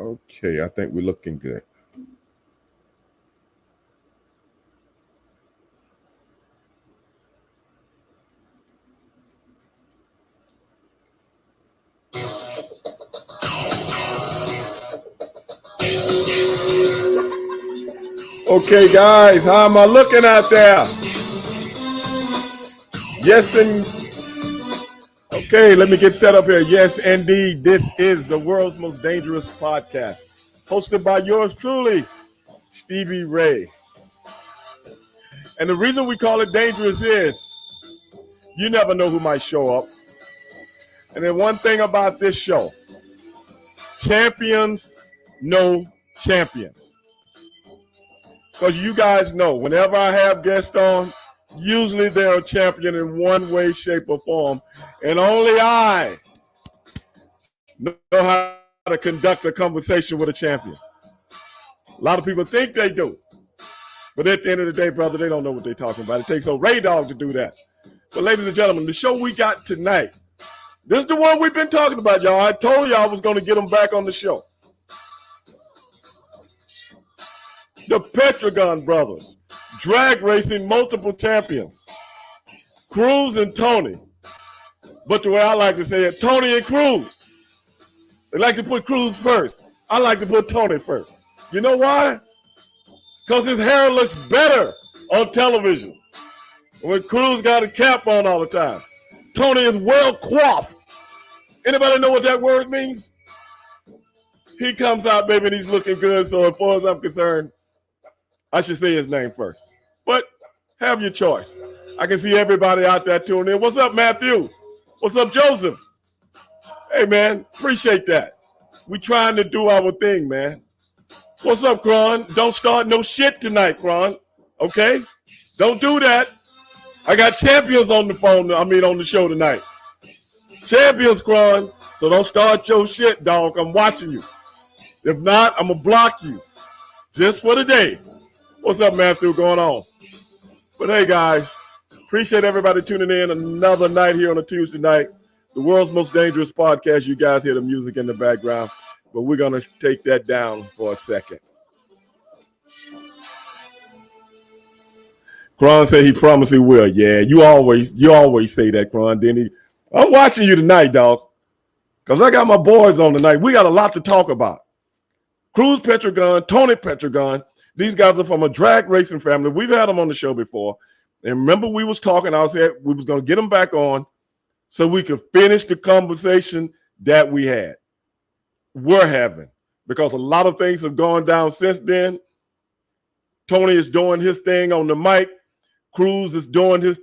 Okay, I think we're looking good. Okay, guys, how am I looking out there? Yes, and okay, let me get set up here. Yes, indeed, this is the world's most dangerous podcast, hosted by yours truly, Stevie Ray. And the reason we call it dangerous is you never know who might show up. And then one thing about this show, champions know champions. Because you guys know, whenever I have guests on, usually they're a champion in one way, shape, or form. And only I know how to conduct a conversation with a champion. A lot of people think they do. But at the end of the day, brother, they don't know what they're talking about. It takes a Ray Dog to do that. But ladies and gentlemen, the show we got tonight, this is the one we've been talking about, y'all. I told y'all I was going to get them back on the show. The Petragon brothers, drag racing multiple champions, Cruz and Tony. But the way I like to say it, Tony and Cruz. They like to put Cruz first. I like to put Tony first. You know why? Because his hair looks better on television when Cruz got a cap on all the time. Tony is well coiffed. Anybody know what that word means? He comes out, baby, and he's looking good. So as far as I'm concerned, I should say his name first. But have your choice. I can see everybody out there tuning in. What's up, Matthew? What's up, Joseph? Hey, man, appreciate that. We trying to do our thing, man. What's up, Kron? Don't start no shit tonight, Kron. Okay? Don't do that. I got champions on the phone, on the show tonight. Champions, Kron. So don't start your shit, dog. I'm watching you. If not, I'm going to block you. Just for the day. What's up, Matthew? Going on? But hey, guys, appreciate everybody tuning in another night here on a Tuesday night. The world's most dangerous podcast. You guys hear the music in the background, but we're going to take that down for a second. Kron said he promised he will. Yeah, you always say that, Kron, didn't he? I'm watching you tonight, dog, because I got my boys on tonight. We got a lot to talk about. Cruz Petragon, Tony Petragon. These guys are from a drag racing family. We've had them on the show before. And remember, we was talking. I said we was going to get them back on so we could finish the conversation that we're having. Because a lot of things have gone down since then. Tony is doing his thing on the mic. Cruz is doing his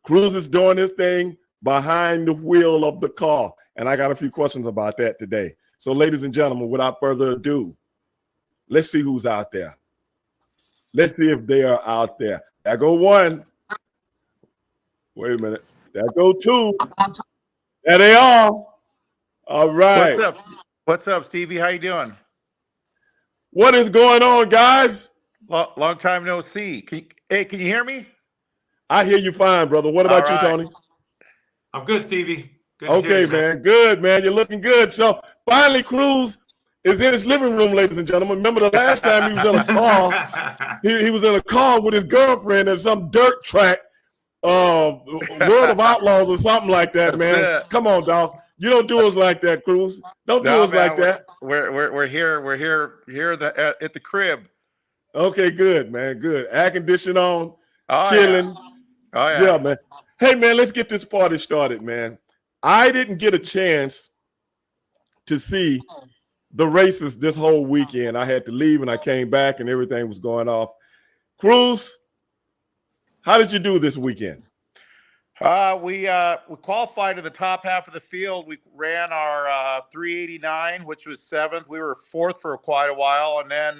thing behind the wheel of the car. And I got a few questions about that today. So, ladies and gentlemen, without further ado, let's see who's out there. Let's see if they are out there. There go one. Wait a minute. There go two. There they are. All right. What's up, Stevie? How you doing? What is going on, guys? Long time no see. Can you hear me? I hear you fine, brother. What about you, Tony? I'm good, Stevie. Good okay, man. Good, man. You're looking good. So finally, Cruz is in his living room, ladies and gentlemen. Remember the last time he was in a car? he was in a car with his girlfriend at some dirt track, World of Outlaws or something like that, man. Come on, dog. You don't do us like that, Cruz. Don't do us like that. We're here at the crib. Okay, good, man. Good. Air condition on, chilling. Yeah. Oh yeah. Yeah, man. Hey, man, let's get this party started, man. I didn't get a chance to see the races this whole weekend. I had to leave and I came back and everything was going off. Cruz, how did you do this weekend? We qualified to the top half of the field. We ran our 389, which was 7th. We were 4th for quite a while, and then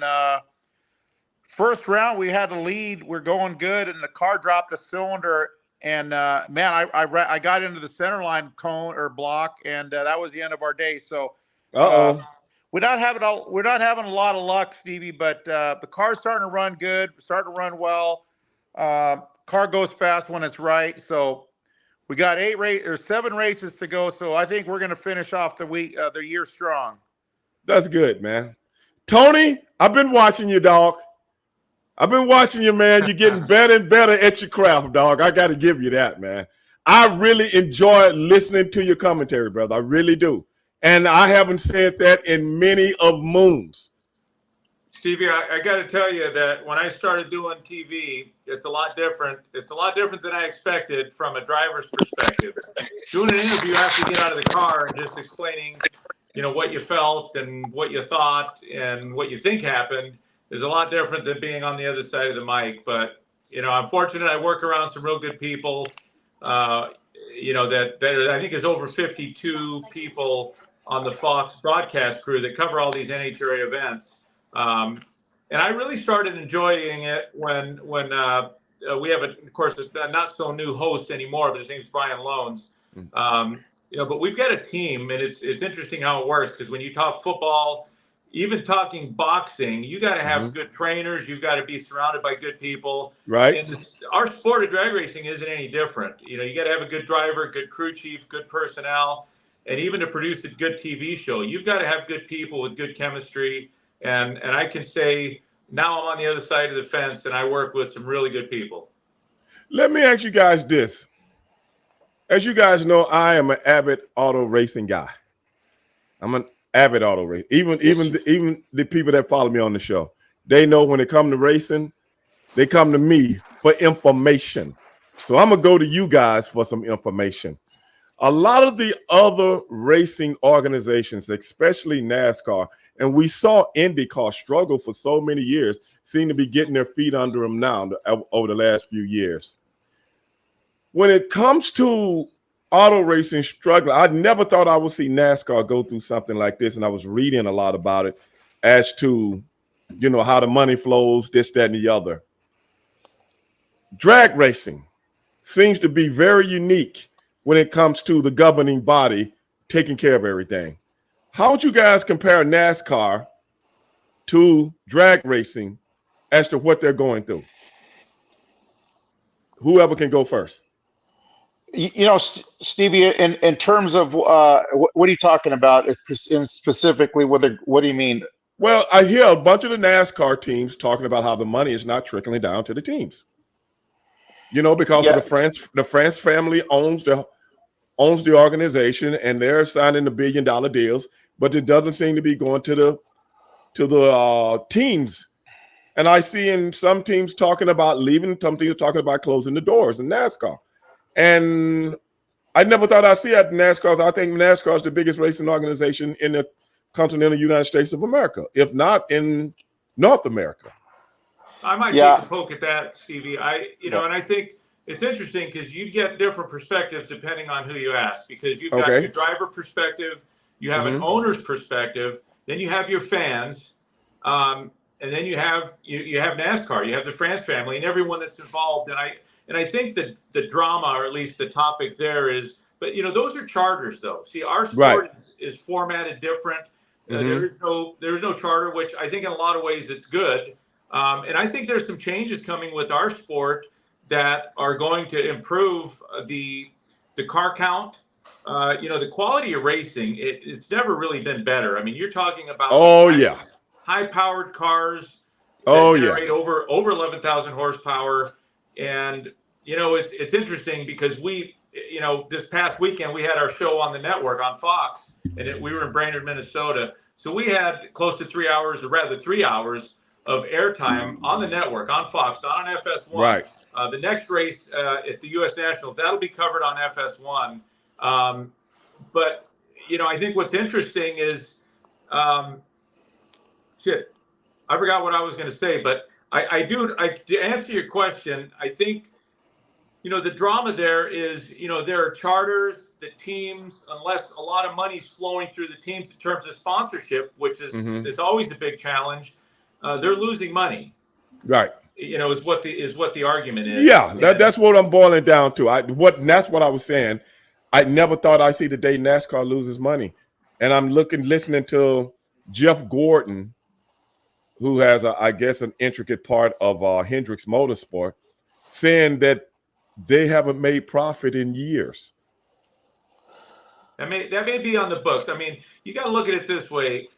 first round we had a lead. We're going good, and the car dropped a cylinder. And man, I got into the center line cone or block, and that was the end of our day. So we're not having a lot of luck, Stevie. But the car's starting to run good, starting to run well. Car goes fast when it's right. So we got 7 races to go. So I think we're going to finish off the year strong. That's good, man. Tony, I've been watching you, dog. I've been watching you, man. You're getting better and better at your craft, dog. I got to give you that, man. I really enjoy listening to your commentary, brother. I really do. And I haven't said that in many of moons. Stevie, I got to tell you that when I started doing TV, it's a lot different. It's a lot different than I expected from a driver's perspective. Doing an interview after you get out of the car and just explaining, what you felt and what you thought and what you think happened is a lot different than being on the other side of the mic. But, I'm fortunate I work around some real good people, that I think there's over 52 people on the Fox broadcast crew that cover all these NHRA events. And I really started enjoying it when we have, of course, a not so new host anymore, but his name's Brian Loans. But we've got a team, and it's interesting how it works, because when you talk football, even talking boxing, you got to have good trainers. You've got to be surrounded by good people. Right. And our sport of drag racing isn't any different. You got to have a good driver, good crew chief, good personnel, and even to produce a good TV show, you've got to have good people with good chemistry. And I can say now I'm on the other side of the fence, and I work with some really good people. Let me ask you guys this. As you guys know, I am an avid auto racing guy. I'm an avid auto racer. Even the people that follow me on the show, they know when it comes to racing, they come to me for information. So I'm going to go to you guys for some information. A lot of the other racing organizations, especially NASCAR, and we saw IndyCar struggle for so many years, seem to be getting their feet under them now over the last few years. When it comes to auto racing struggling, I never thought I would see NASCAR go through something like this, and I was reading a lot about it as to, how the money flows, this, that, and the other. Drag racing seems to be very unique when it comes to the governing body taking care of everything. How would you guys compare NASCAR to drag racing as to what they're going through? Whoever can go first. Stevie, in terms of what are you talking about specifically? What do you mean? Well, I hear a bunch of the NASCAR teams talking about how the money is not trickling down to the teams. Because of the France family owns the organization, and they're signing the billion-dollar deals, but it doesn't seem to be going to the teams. And I see in some teams talking about leaving, some teams talking about closing the doors in NASCAR. And I never thought I'd see that in NASCAR. I think NASCAR is the biggest racing organization in the continental United States of America, if not in North America. I might take a poke at that, Stevie. And I think it's interesting because you get different perspectives depending on who you ask, because you've got your driver perspective, you have an owner's perspective, then you have your fans, and then you have NASCAR, you have the France family and everyone that's involved. And I think that the drama, or at least the topic there is, but those are charters though. See, our sport is formatted different. There is no charter, which I think in a lot of ways it's good. And I think there's some changes coming with our sport that are going to improve the car count. The quality of racing, it's never really been better. I mean, you're talking about high-powered cars that generate over 11,000 horsepower. And, it's interesting because this past weekend, we had our show on the network on Fox, and we were in Brainerd, Minnesota. So we had close to 3 hours, or rather 3 hours of airtime on the network, on Fox, not on FS1. Right. The next race at the U.S. National, that'll be covered on FS1. But, I think what's interesting is, I forgot what I was going to say, but to answer your question, I think, the drama there is, there are charters, the teams, unless a lot of money's flowing through the teams in terms of sponsorship, which is always a big challenge, they're losing money. Right. Is what the argument is. Yeah, that's what I'm boiling down to. That's what I was saying. I never thought I'd see the day NASCAR loses money. And I'm listening to Jeff Gordon, who has, I guess, an intricate part of Hendricks Motorsport, saying that they haven't made profit in years. That may be on the books. I mean, you got to look at it this way.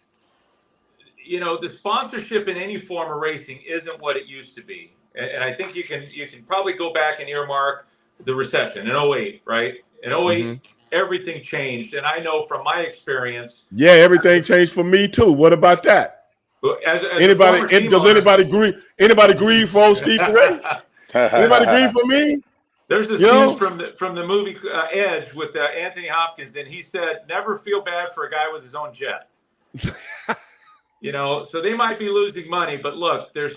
the sponsorship in any form of racing isn't what it used to be. And I think you can probably go back and earmark the recession in 08, right? In 08, everything changed. And I know from my experience. Yeah, everything changed for me too. What about that? As anybody, does anybody agree? Anybody grieve for old Stevie Ray? Anybody grieve for me? There's this scene from the movie Edge with Anthony Hopkins, and he said, "Never feel bad for a guy with his own jet." So they might be losing money, but look, they're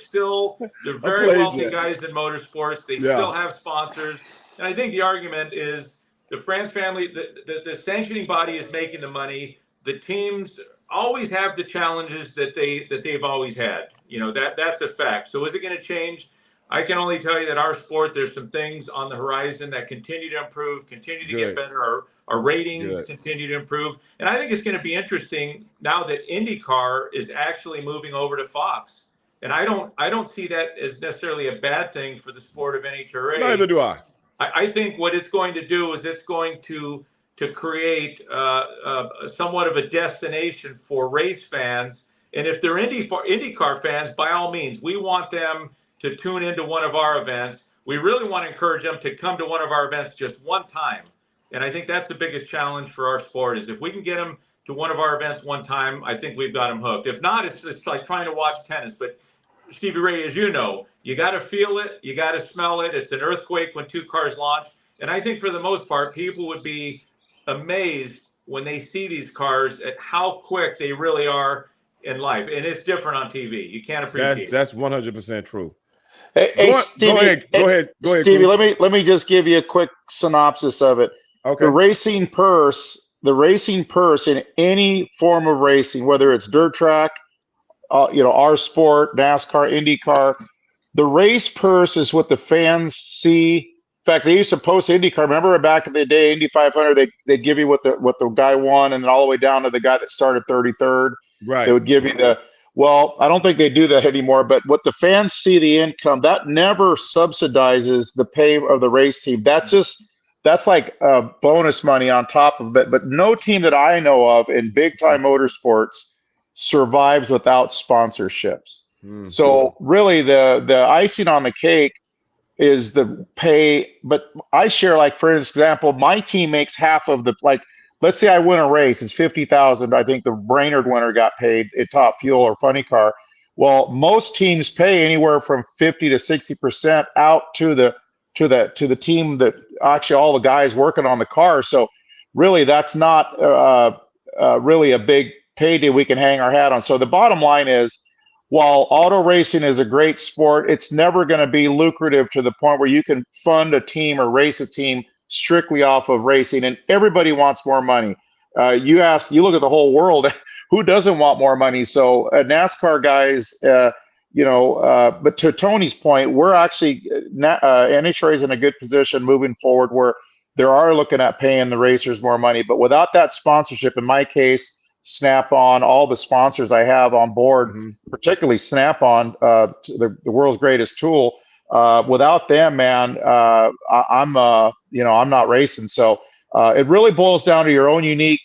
very wealthy guys in motorsports. They still have sponsors, and I think the argument is the France family, the sanctioning body is making the money. The teams always have the challenges that they've always had. That's a fact. So is it going to change? I can only tell you that our sport, there's some things on the horizon that continue to improve, continue to get better. Our ratings continue to improve. And I think it's going to be interesting now that IndyCar is actually moving over to Fox. And I don't see that as necessarily a bad thing for the sport of NHRA. Neither do I. I think what it's going to do is it's going to create somewhat of a destination for race fans. And if they're IndyCar fans, by all means, we want them to tune into one of our events. We really want to encourage them to come to one of our events just one time. And I think that's the biggest challenge for our sport is if we can get them to one of our events one time, I think we've got them hooked. If not, it's like trying to watch tennis. But Stevie Ray, as you know, you got to feel it. You got to smell it. It's an earthquake when two cars launch. And I think for the most part, people would be amazed when they see these cars at how quick they really are in life. And it's different on TV. You can't appreciate that's 100% true. Hey, Stevie, go ahead. Stevie, Chris. let me just give you a quick synopsis of it. Okay. The racing purse in any form of racing, whether it's dirt track, our sport, NASCAR, IndyCar, the race purse is what the fans see. In fact, they used to post IndyCar. Remember back in the day, Indy 500, they'd give you what the guy won, and then all the way down to the guy that started 33rd. Right. They would give you well, I don't think they do that anymore, but what the fans see, the income, that never subsidizes the pay of the race team. That's like bonus money on top of it. But no team that I know of in big time motorsports survives without sponsorships. So really the icing on the cake is the pay. But I share, like, for example, my team makes half of let's say I win a race, it's $50,000. I think the Brainerd winner got paid at Top Fuel or Funny Car. Well, most teams pay anywhere from 50 to 60% out to the team that actually all the guys working on the car. So really, that's not really a big payday we can hang our hat on. So the bottom line is, while auto racing is a great sport, it's never going to be lucrative to the point where you can fund a team or race a team strictly off of racing, and everybody wants more money. You look at the whole world, who doesn't want more money? So NASCAR guys, but to Tony's point, we're actually NHRA is in a good position moving forward where they are looking at paying the racers more money. But without that sponsorship, in my case, Snap-on, all the sponsors I have on board, particularly Snap-on, the world's greatest tool. Without them, man, I'm not racing. So it really boils down to your own unique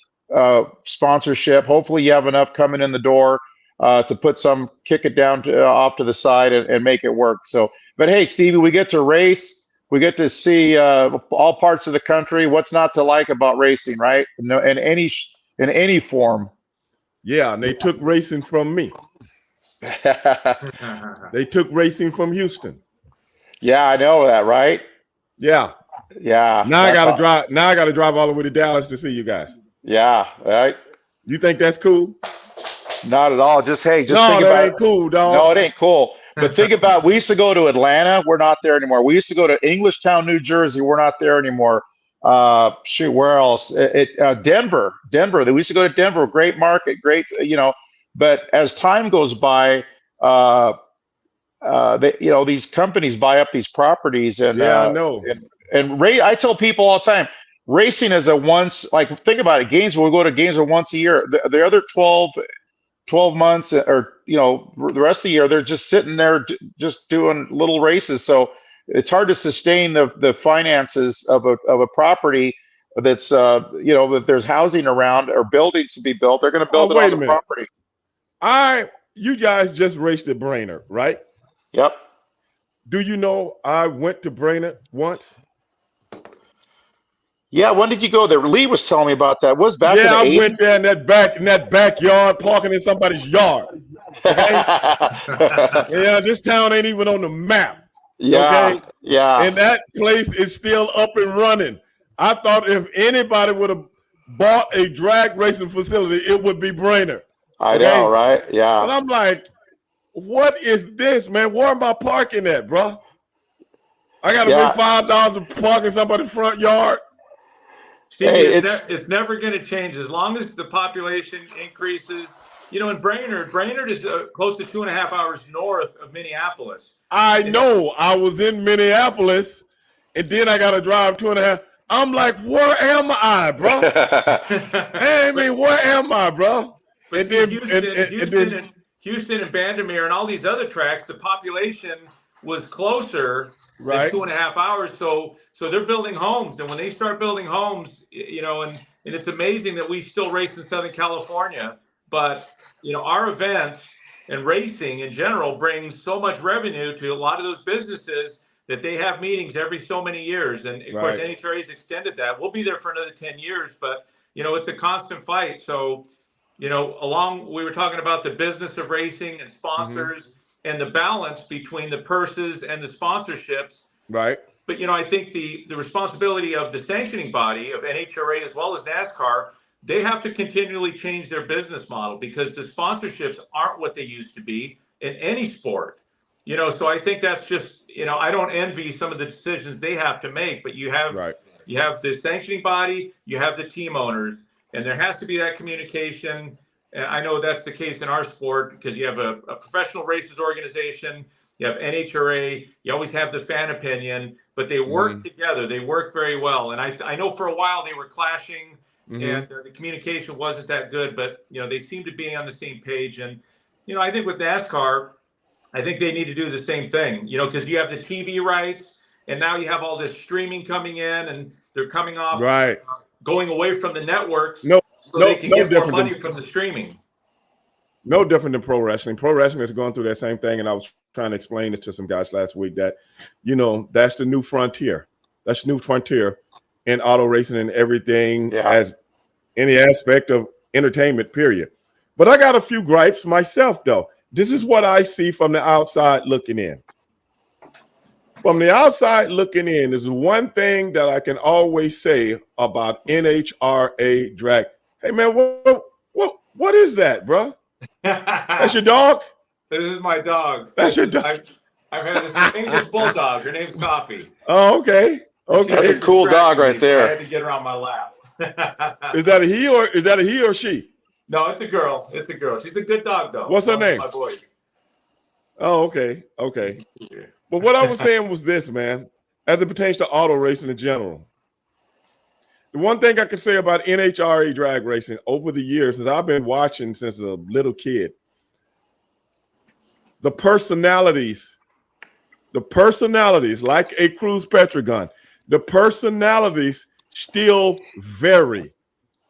sponsorship. Hopefully you have enough coming in the door to kick it down off to the side and make it work. So, but hey, Stevie, we get to race. We get to see all parts of the country. What's not to like about racing, right? In any form. Yeah, and they took racing from me. They took racing from Houston. Yeah, I know that, right? Yeah. Now I gotta drive all the way to Dallas to see you guys. Yeah, right. You think that's cool? Not at all. Just think about it ain't cool, dog. No, it ain't cool. But think about, we used to go to Atlanta. We're not there anymore. We used to go to Englishtown, New Jersey. We're not there anymore. Where else? Denver. We used to go to Denver. Great market, great, but as time goes by, these companies buy up these proproperties, and I know. I tell people all the time, racing is think about it. Gainesville, we go to Gainesville once a year. The other 12 months, or the rest of the year, they're just sitting there just doing little races. So it's hard to sustain the finances of a property that's if there's housing around or buildings to be built, they're going to build it on the property. you guys just raced at Brainerd, right? Yep. Do you know I went to Brainerd once? Yeah, when did you go there? Lee was telling me about that. Was back in Yeah, the I 80s? went there in that backyard, parking in somebody's yard. Okay. Yeah, this town ain't even on the map. Yeah, Okay. yeah. And that place is still up and running. I thought if anybody would have bought a drag racing facility, it would be Brainerd. I know, right? Yeah. And I'm like, what is this, man? Where am I parking at, bro? I got to pay $5 to park in somebody's front yard. Stevie, it's never going to change as long as the population increases. You know, in Brainerd is close to 2.5 hours north of Minneapolis. I know. I was in Minneapolis, and then I got to drive 2.5. I'm like, where am I, bro? I mean, where am I, bro? But and then, Houston and Vandermeer and all these other tracks, the population was closer than 2.5 hours. So they're building homes, and when they start building homes, you know, and it's amazing that we still race in Southern California, but you know, our events and racing in general brings so much revenue to a lot of those businesses that they have meetings every so many years. And of course, NHRA's extended that. We'll be there for another 10 years, but you know, it's a constant fight. So, you know, we were talking about the business of racing and sponsors and the balance between the purses and the sponsorships. Right. But, you know, I think the responsibility of the sanctioning body of NHRA as well as NASCAR, they have to continually change their business model because the sponsorships aren't what they used to be in any sport. You know, so I think that's just, you know, I don't envy some of the decisions they have to make, but you have the sanctioning body, you have the team owners, and there has to be that communication. And I know that's the case in our sport because you have a professional races organization, you have NHRA, you always have the fan opinion, but they work together. They work very well. And I know for a while they were clashing and the communication wasn't that good, but, you know, they seem to be on the same page. And, you know, I think with NASCAR, I think they need to do the same thing, you know, because you have the TV rights and now you have all this streaming coming in and they're coming off, going away from the networks so they can get more money from the streaming. No different than pro wrestling. Pro wrestling is going through that same thing. And I was trying to explain this to some guys last week that, you know, that's the new frontier. That's the new frontier in auto racing and everything as any aspect of entertainment, period. But I got a few gripes myself, though. This is what I see from the outside looking in. From the outside looking in, there's one thing that I can always say about NHRA drag. Hey, man, what is that, bro? That's your dog? This is my dog. That's your dog. I've had this English bulldog. Her name's Coffee. Oh, okay. Okay. That's a cool dog right there. I had to get her on my lap. Is that a he or she? No, it's a girl. It's a girl. She's a good dog, though. What's her name? My boys. Oh, okay. Okay. But what I was saying was this, man, as it pertains to auto racing in general. The one thing I can say about NHRA drag racing over the years, as I've been watching since a little kid, the personalities like a Cruz Petragon, the personalities still vary.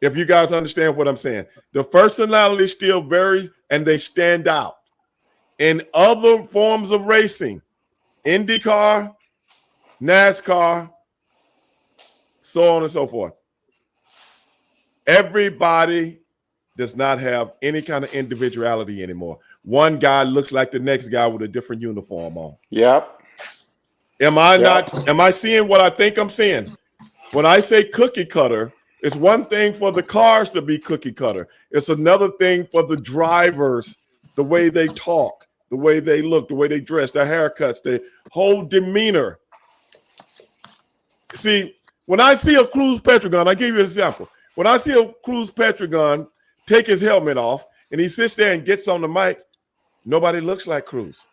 If you guys understand what I'm saying, the personality still varies and they stand out. In other forms of racing, IndyCar, NASCAR, so on and so forth, everybody does not have any kind of individuality anymore. One guy looks like the next guy with a different uniform on. Yep. Am I seeing what I think I'm seeing? When I say cookie cutter, it's one thing for the cars to be cookie cutter. It's another thing for the drivers, the way they talk, the way they look, the way they dress, their haircuts, their whole demeanor. See, when I see a Cruz Petragon, I give you an example. When I see a Cruz Petragon take his helmet off and he sits there and gets on the mic, nobody looks like Cruz.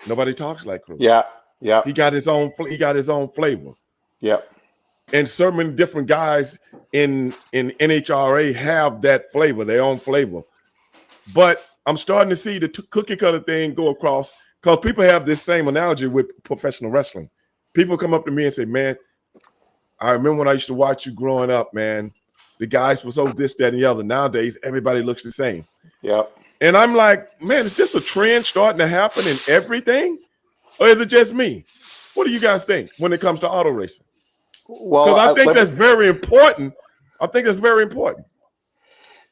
Nobody talks like Cruz. Yeah, yeah. He got his own flavor. Yeah. And certain different guys in NHRA have that flavor, their own flavor. But I'm starting to see the cookie cutter thing go across because people have this same analogy with professional wrestling. People come up to me and say, man, I remember when I used to watch you growing up, man. The guys were so this, that, and the other. Nowadays, everybody looks the same. Yep. And I'm like, man, is this a trend starting to happen in everything? Or is it just me? What do you guys think when it comes to auto racing? Well, Because I think that's very important. I think that's very important.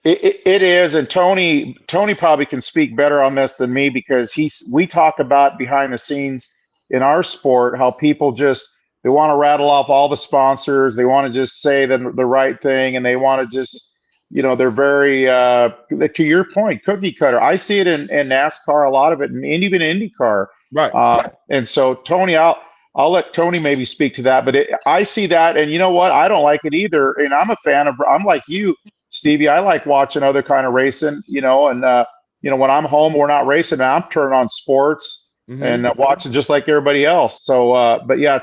It is, and Tony probably can speak better on this than me because we talk about behind the scenes in our sport how people they want to rattle off all the sponsors, they want to just say the right thing, and they want to just they're very to your point, cookie cutter. I see it in NASCAR, a lot of it, and even IndyCar. Right. And so Tony, I'll let Tony maybe speak to that, but I see that, and you know what? I don't like it either, and I'm a fan of. I'm like you, Stevie. I like watching other kind of racing, and when I'm home, we're not racing. I'm turning on sports and watching just like everybody else. So, but yeah,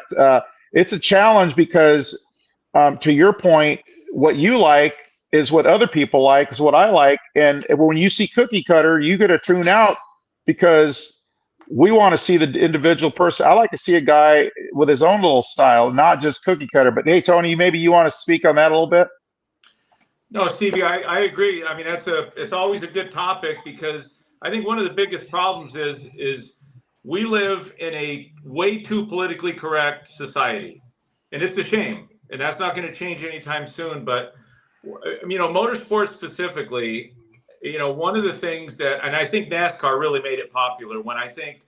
it's a challenge because, to your point, what you like is what other people like is what I like, and when you see cookie cutter, you got to tune out because we want to see the individual person. I like to see a guy with his own little style, not just cookie cutter. But hey, Tony, maybe you want to speak on that a little bit? No, Stevie, I agree. I mean, it's always a good topic because I think one of the biggest problems is we live in a way too politically correct society, and it's a shame. And that's not going to change anytime soon. But motorsports specifically, one of the things that, and I think NASCAR really made it popular when I think,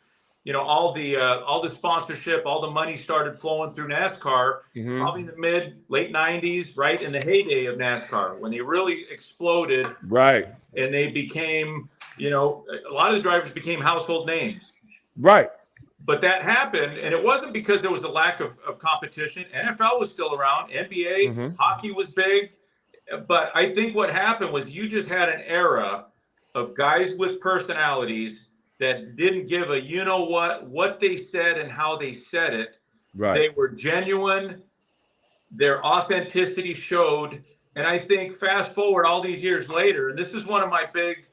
all the sponsorship, all the money started flowing through NASCAR, probably in the late 90s, right in the heyday of NASCAR, when they really exploded. Right. And they became, a lot of the drivers became household names. Right. But that happened, and it wasn't because there was a lack of competition. NFL was still around. NBA, hockey was big. But I think what happened was you just had an era of guys with personalities that didn't give a what they said and how they said it. Right. They were genuine. Their authenticity showed. And I think fast forward all these years later, and this is one of my big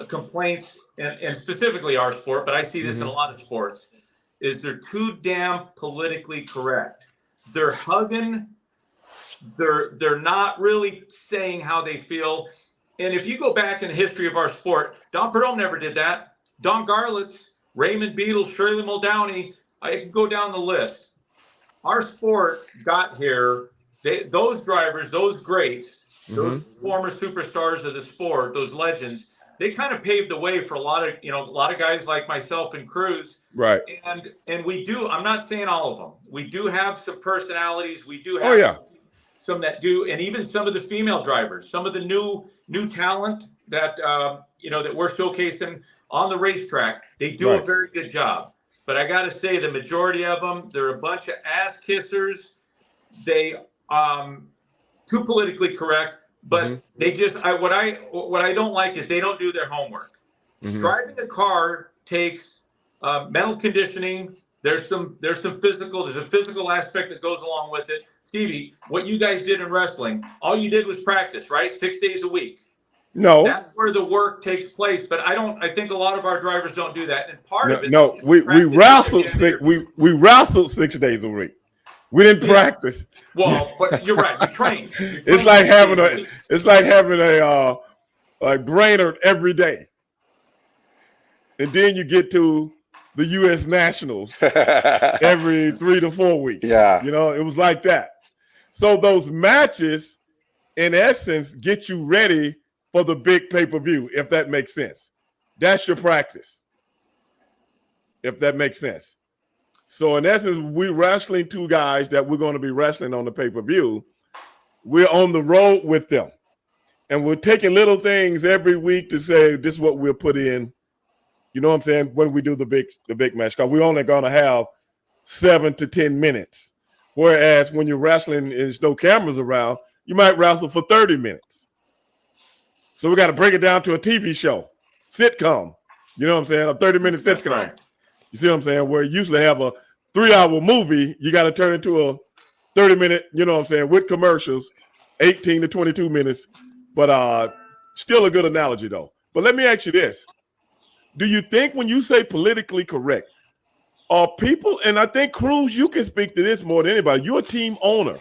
complaints, and specifically our sport, but I see this in a lot of sports, is they're too damn politically correct. They're hugging. They're not really saying how they feel. And if you go back in the history of our sport, Don Perdome never did that. Don Garlitz, Raymond Beadle, Shirley Muldowney, I can go down the list. Our sport got here. Those drivers, those greats, those former superstars of the sport, those legends, they kind of paved the way for a lot of guys like myself and Cruz. Right. And we do, I'm not saying all of them. We do have some personalities. We do have some that do, and even some of the female drivers, some of the new talent that that we're showcasing on the racetrack, they do a very good job. But I got to say, the majority of them, they're a bunch of ass kissers. They too politically correct, but they just what I don't like is they don't do their homework. Driving a car takes mental conditioning. There's a physical aspect that goes along with it. Stevie, what you guys did in wrestling, all you did was practice, right? 6 days a week. No, that's where the work takes place. But I think a lot of our drivers don't do that. And part of it, we wrestled we wrestled 6 days a week. We didn't practice. Well, but you're right. We train. It's like having a brainer every day, and then you get to the U.S. Nationals every 3 to 4 weeks. Yeah, it was like that. So those matches, in essence, get you ready for the big pay-per-view, if that makes sense. That's your practice, if that makes sense. So in essence, we're wrestling two guys that we're going to be wrestling on the pay-per-view. We're on the road with them. And we're taking little things every week to say, this is what we'll put in, you know what I'm saying, when we do the big match. Because we're only going to have 7 to 10 minutes. Whereas when you're wrestling and there's no cameras around, you might wrestle for 30 minutes. So we got to break it down to a TV show, sitcom. You know what I'm saying? A 30-minute sitcom. Right. You see what I'm saying? Where you usually have a 3-hour movie, you got to turn into a 30-minute, you know what I'm saying, with commercials, 18 to 22 minutes. But still a good analogy, though. But let me ask you this. Do you think when you say politically correct, are people, and I think, Cruz, you can speak to this more than anybody. You're a team owner.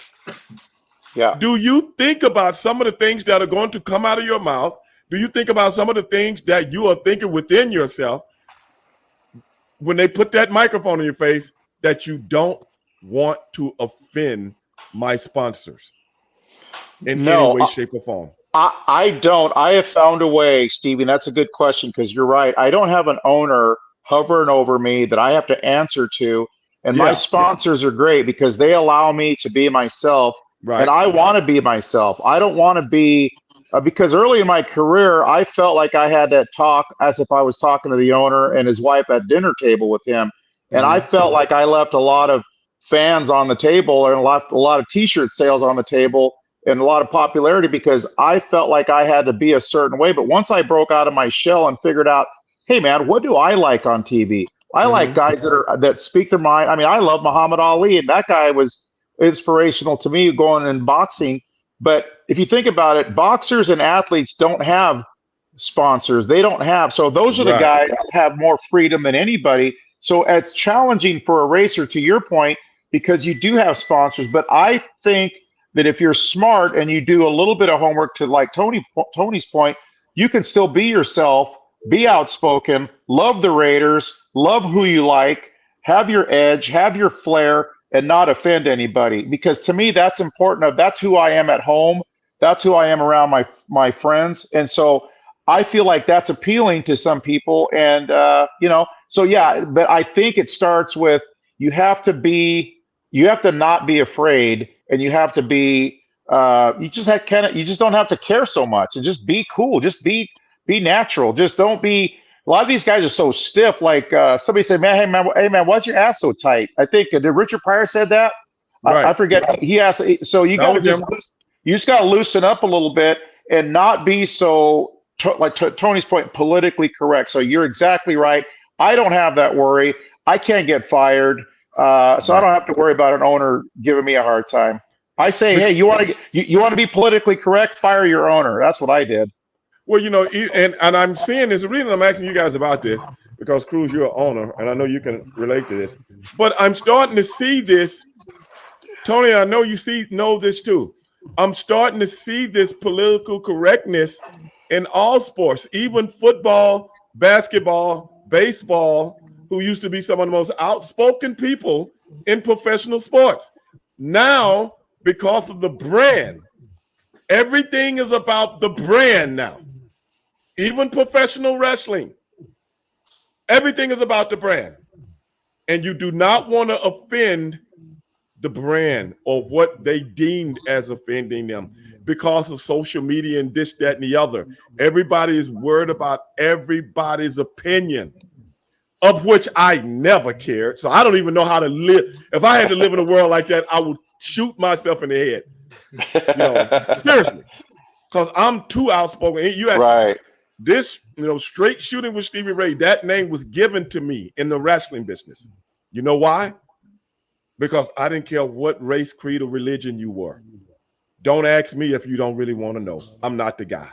Yeah. Do you think about some of the things that are going to come out of your mouth Do you think about some of the things that you are thinking within yourself when they put that microphone in your face that you don't want to offend my sponsors in any way, shape, or form? I don't. I have found a way, Stevie. And that's a good question because you're right. I don't have an owner hovering over me that I have to answer to. And my sponsors are great because they allow me to be myself. Right. And I want to be myself. I don't want to be, because early in my career, I felt like I had to talk as if I was talking to the owner and his wife at dinner table with him. And I felt like I left a lot of fans on the table and a lot of t-shirt sales on the table and a lot of popularity because I felt like I had to be a certain way. But once I broke out of my shell and figured out, hey man, what do I like on TV? I like guys that speak their mind. I mean, I love Muhammad Ali, and that guy was inspirational to me going in boxing. But if you think about it, boxers and athletes don't have sponsors. They don't have. So those are the guys that have more freedom than anybody. So it's challenging for a racer, to your point, because you do have sponsors. But I think that if you're smart and you do a little bit of homework, to like Tony's point, you can still be yourself, be outspoken, love the Raiders, love who you like, have your edge, have your flair, and not offend anybody. Because to me, that's important. That's who I am at home. That's who I am around my friends. And so I feel like that's appealing to some people. And, so yeah, but I think it starts with you have to not be afraid, and you have to be, you just don't have to care so much, and just be cool. Just be natural. Just don't be. A lot of these guys are so stiff. Like somebody said, hey man, why's your ass so tight? I think did Richard Pryor said that? Right. I forget. He asked. So you got to loosen up a little bit and not be so like Tony's point, politically correct. So you're exactly right. I don't have that worry. I can't get fired, so I don't have to worry about an owner giving me a hard time. I say, hey, you want to be politically correct? Fire your owner. That's what I did. Well, and I'm seeing this. The reason I'm asking you guys about this, because Cruz, you're an owner, and I know you can relate to this. But I'm starting to see this, Tony. I know you know this too. I'm starting to see this political correctness in all sports, even football, basketball, baseball, who used to be some of the most outspoken people in professional sports. Now, because of the brand, everything is about the brand now. Even professional wrestling, everything is about the brand. And you do not want to offend the brand or what they deemed as offending them because of social media and this, that, and the other. Everybody is worried about everybody's opinion, of which I never cared. So I don't even know how to live. If I had to live in a world like that, I would shoot myself in the head. Seriously, because I'm too outspoken. You had this, straight shooting with Stevie Ray. That name was given to me in the wrestling business. You know why? Because I didn't care what race, creed, or religion you were. Don't ask me if you don't really want to know. I'm not the guy.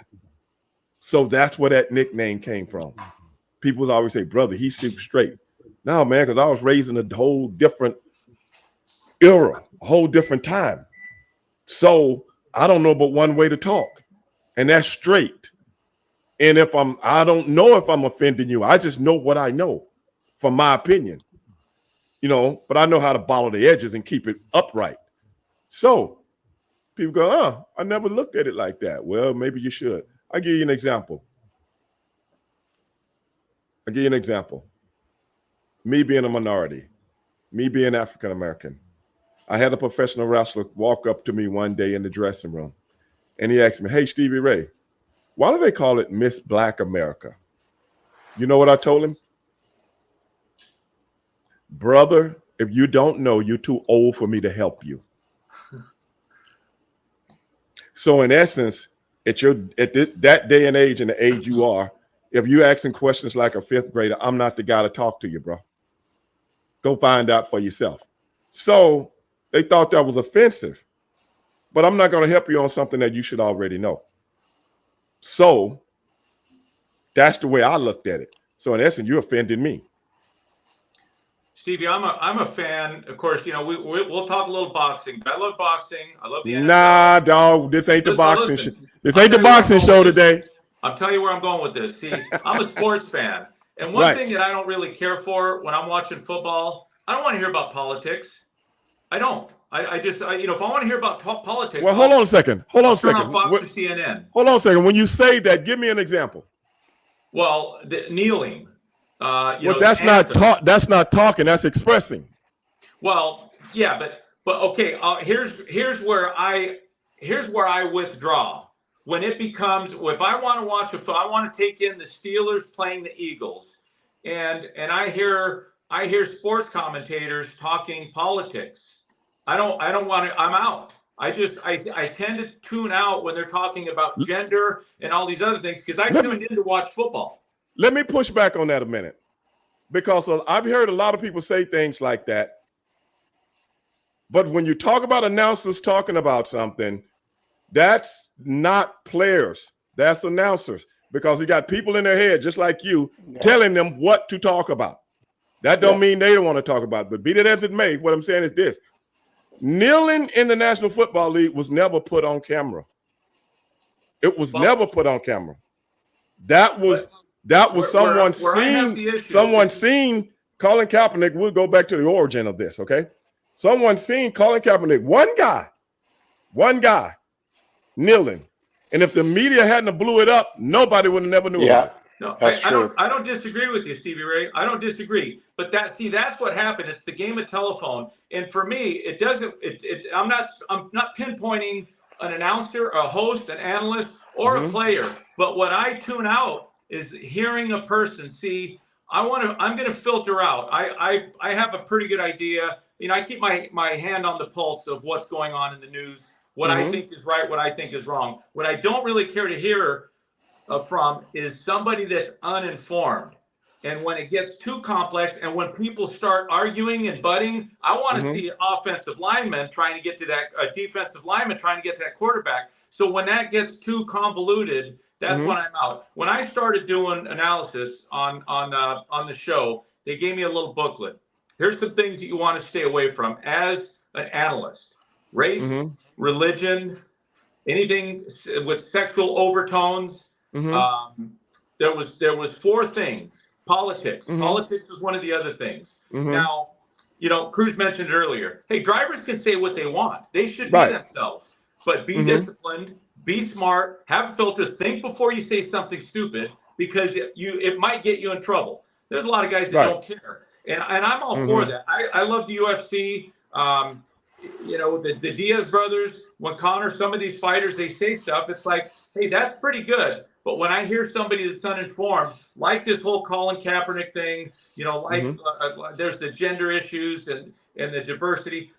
So that's where that nickname came from. People always say, brother, he's super straight. No, man, because I was raised in a whole different era, a whole different time. So I don't know but one way to talk, and that's straight. And I don't know if I'm offending you. I just know what I know from my opinion, but I know how to bottle the edges and keep it upright. So people go, I never looked at it like that. Well, maybe you should. I'll give you an example. Me being a minority, me being African-American. I had a professional wrestler walk up to me one day in the dressing room, and he asked me, hey, Stevie Ray, why do they call it Miss Black America? You know what I told him? Brother, if you don't know, you're too old for me to help you. So in essence, at that day and age and the age you are, if you're asking questions like a fifth grader, I'm not the guy to talk to you, bro. Go find out for yourself. So they thought that was offensive, but I'm not going to help you on something that you should already know. So that's the way I looked at it. So in essence, you offended me. Stevie, I'm a fan. Of course, we'll talk a little boxing. But I love boxing. I love the NFL. Nah, dog. This ain't the boxing show. This ain't the boxing show today. I'll tell you where I'm going with this. See, I'm a sports fan. And one thing that I don't really care for when I'm watching football, I don't want to hear about politics. I don't. I just, if I want to hear about politics. Well, hold on a second. Hold on a second. Turn on Fox or CNN. Hold on a second. When you say that, give me an example. Well, kneeling. Well, that's not talking. That's expressing. Well, yeah, but okay. Here's where I withdraw. When it becomes, if I want to watch, if I want to take in the Steelers playing the Eagles, and I hear sports commentators talking politics, I don't want to. I'm out. I tend to tune out when they're talking about gender and all these other things because I tuned in to watch football. Let me push back on that a minute, because I've heard a lot of people say things like that. But when you talk about announcers talking about something, that's not players. That's announcers, because you got people in their head, just like you, telling them what to talk about. That don't mean they don't want to talk about it. But be that as it may, what I'm saying is this. Kneeling in the National Football League was never put on camera. It was never put on camera. That was someone seen Colin Kaepernick. We'll go back to the origin of this, okay? Someone seen Colin Kaepernick, one guy kneeling. And if the media hadn't blew it up, nobody would have never knew about it. No, I don't disagree with you, Stevie Ray. I don't disagree. But that's what happened. It's the game of telephone. And for me, it doesn't. I'm not pinpointing an announcer, a host, an analyst, or a player. But what I tune out is hearing a person. See, I'm going to filter out. I have a pretty good idea. I keep my hand on the pulse of what's going on in the news. What I think is right, what I think is wrong. What I don't really care to hear from is somebody that's uninformed. And when it gets too complex and when people start arguing and butting, I want to see an offensive lineman trying to get to that, a defensive lineman trying to get to that quarterback. So when that gets too convoluted, that's when I'm out. When I started doing analysis on the show, they gave me a little booklet. Here's some things that you want to stay away from as an analyst: race, religion, anything with sexual overtones. There was 4 things. Politics. Politics is one of the other things. Now, Cruz mentioned earlier, hey, drivers can say what they want. They should be themselves, but be disciplined, be smart, have a filter, think before you say something stupid, because it might get you in trouble. There's a lot of guys that don't care. And I'm all for that. I love the UFC. The Diaz brothers, when Conor, some of these fighters, they say stuff, it's like, hey, that's pretty good. But when I hear somebody that's uninformed, like this whole Colin Kaepernick thing, there's the gender issues and the diversity.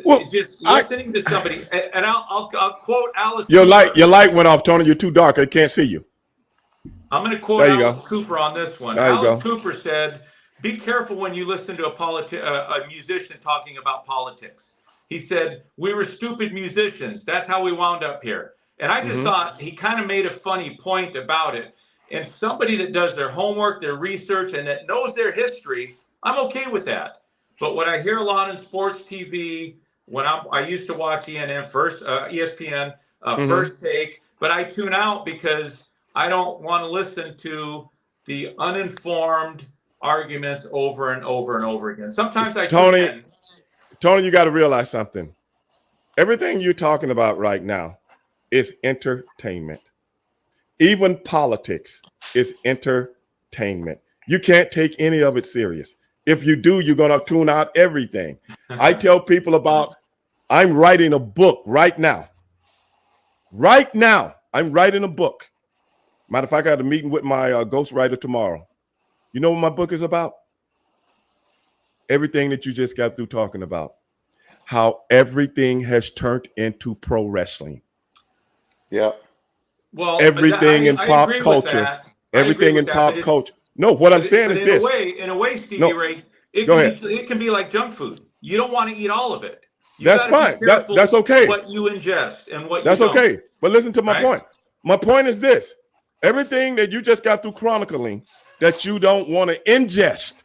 Listening to somebody, and I'll quote Alice. Your light went off, Tony. You're too dark. I can't see you. I'm going to quote Alice Cooper on this one. Alice Cooper said, "Be careful when you listen to a musician talking about politics." He said, "We were stupid musicians. That's how we wound up here." And I just thought he kind of made a funny point about it. And somebody that does their homework, their research, and that knows their history, I'm okay with that. But what I hear a lot in sports TV, when I used to watch ESPN, First Take, but I tune out because I don't want to listen to the uninformed arguments over and over and over again. Sometimes I tune in. Tony, you got to realize something. Everything you're talking about right now is entertainment. Even politics is entertainment. You can't take any of it serious. If you do, you're going to tune out everything. I tell people I'm writing a book right now. Right now, I'm writing a book. Matter of fact, I got a meeting with my ghostwriter tomorrow. You know what my book is about? Everything that you just got through talking about. How everything has turned into pro wrestling. Yeah. Well, everything in pop culture. Everything in pop culture. No, what I'm saying is this. In a way, Stevie Ray, it can be like junk food. You don't want to eat all of it. That's fine. That's okay. What you ingest and what that's okay. But listen to my point. My point is this. Everything that you just got through chronicling that you don't want to ingest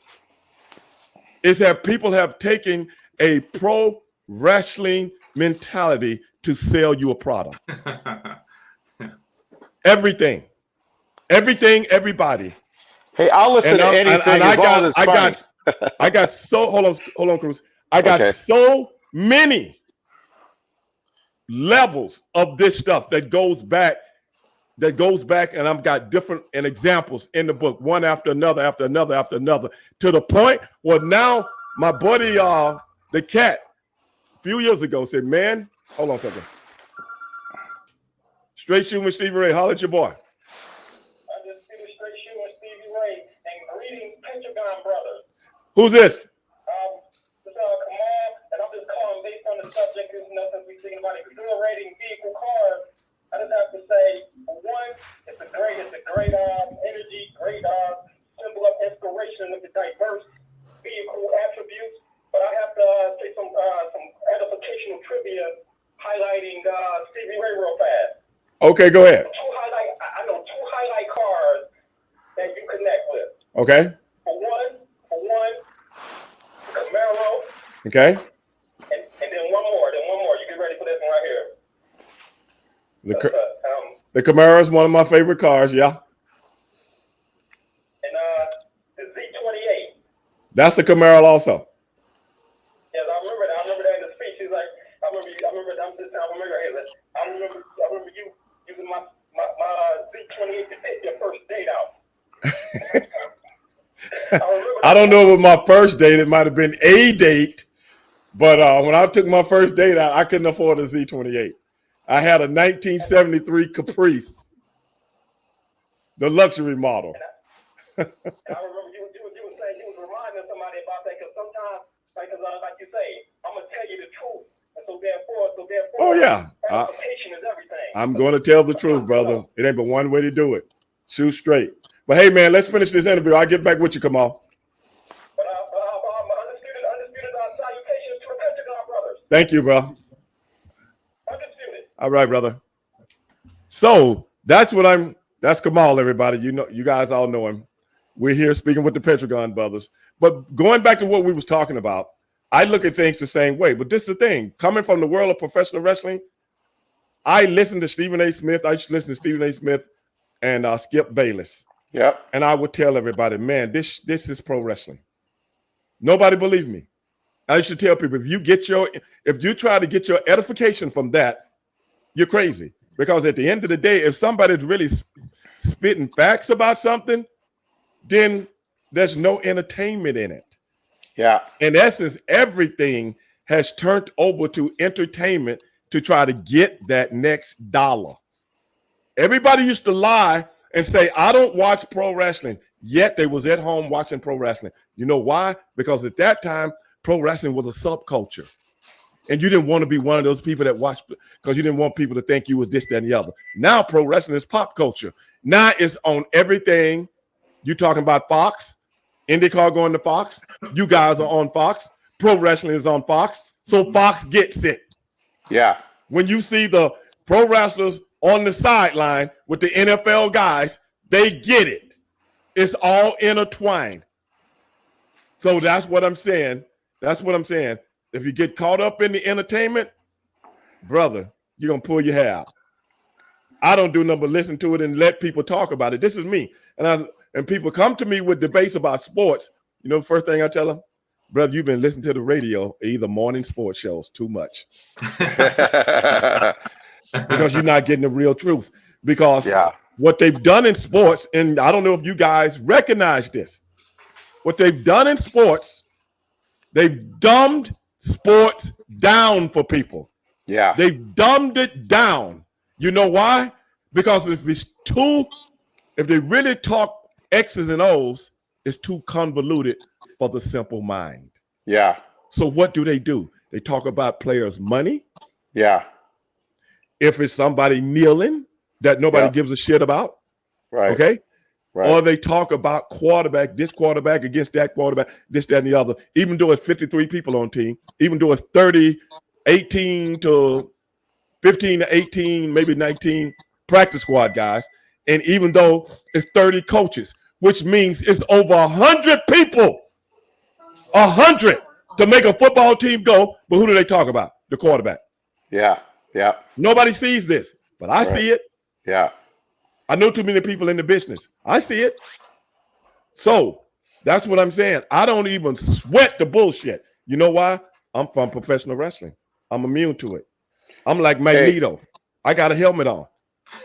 is that people have taken a pro wrestling mentality to sell you a product. Everything. everything, everybody. Hey, I'll listen to anything as long as it's funny. I got so hold on, Cruz. I got so many levels of this stuff that goes back, and I've got different examples in the book, one after another, to the point where now my buddy, the cat, a few years ago said, "Man, hold on a second. Straight Shooting with Stevie Ray, holler at your boy." Straight Shooting with Stevie Ray, and greetings, Pentagon brothers. Who's this? This is Kamal, and I'm just calling based on the subject. Since we're speaking about exhilarating vehicle cars, I just have to say, for one, it's a great energy, great symbol of inspiration with the diverse vehicle attributes. But I have to say some edificational trivia highlighting Stevie Ray real fast. Okay, go ahead. I know two highlight cars that you connect with. Okay. For one, Camaro. Okay. And then one more. You get ready for this one right here. The Camaro is one of my favorite cars. Yeah. And the Z28. That's the Camaro also. Yes, I remember that. I remember that in the speech. He's like, I remember you using my Z28 to take your first date out. I don't know if it was my first date. It might have been a date, but when I took my first date out, I couldn't afford a Z28. I had a 1973 Caprice, the luxury model. I remember you were saying, you was reminding somebody about that, because sometimes, like you say, I'm gonna tell you the truth, and so therefore, oh yeah, edification is everything. I'm going to tell the truth, brother. It ain't but one way to do it. Shoot straight. But hey, man, let's finish this interview. I'll get back with you, Kamal. But undisputed salutations to the Pentagon brothers. Thank you, bro. Undisputed. All right, brother. So that's Kamal, everybody. You know, you guys all know him. We're here speaking with the Pentagon brothers. But going back to what we was talking about, I look at things the same way. But this is the thing. Coming from the world of professional wrestling, I listened to Stephen A. Smith. I used to listen to Stephen A. Smith and Skip Bayless. Yep. And I would tell everybody, man, this is pro wrestling. Nobody believed me. I used to tell people, if you try to get your edification from that, you're crazy. Because at the end of the day, if somebody's really spitting facts about something, then there's no entertainment in it. Yeah. In essence, everything has turned over to entertainment to try to get that next dollar. Everybody used to lie and say, I don't watch pro wrestling, yet they was at home watching pro wrestling. You know why? Because at that time, pro wrestling was a subculture. And you didn't want to be one of those people that watched, because you didn't want people to think you was this, that, and the other. Now pro wrestling is pop culture. Now it's on everything. You talking about Fox, IndyCar going to Fox. You guys are on Fox. Pro wrestling is on Fox. So Fox gets it. Yeah. When you see the pro wrestlers on the sideline with the NFL guys, they get it. It's all intertwined. So that's what I'm saying. If you get caught up in the entertainment, brother, you're going to pull your hair out. I don't do nothing but listen to it and let people talk about it. This is me. And people come to me with debates about sports. You know, the first thing I tell them, brother, you've been listening to the radio, either morning sports shows too much. Because you're not getting the real truth. Because what they've done in sports, and I don't know if you guys recognize this, what they've done in sports, they've dumbed sports down for people. Yeah. They've dumbed it down. You know why? Because if they really talk X's and O's, it's too convoluted for the simple mind. Yeah. So what do? They talk about players' money. Yeah. If it's somebody kneeling that nobody gives a shit about. Right. Okay. Right. Or they talk about this quarterback against that quarterback, this, that, and the other, even though it's 53 people on team, even though it's 15 to 18, maybe 19 practice squad guys. And even though it's 30 coaches, which means it's over 100 people, 100 to make a football team go. But who do they talk about? The quarterback. Yeah. Yeah. Nobody sees this, but I see it. Yeah. I know too many people in the business. I see it. So that's what I'm saying. I don't even sweat the bullshit. You know why? I'm from professional wrestling. I'm immune to it. I'm like Magneto. Hey. I got a helmet on.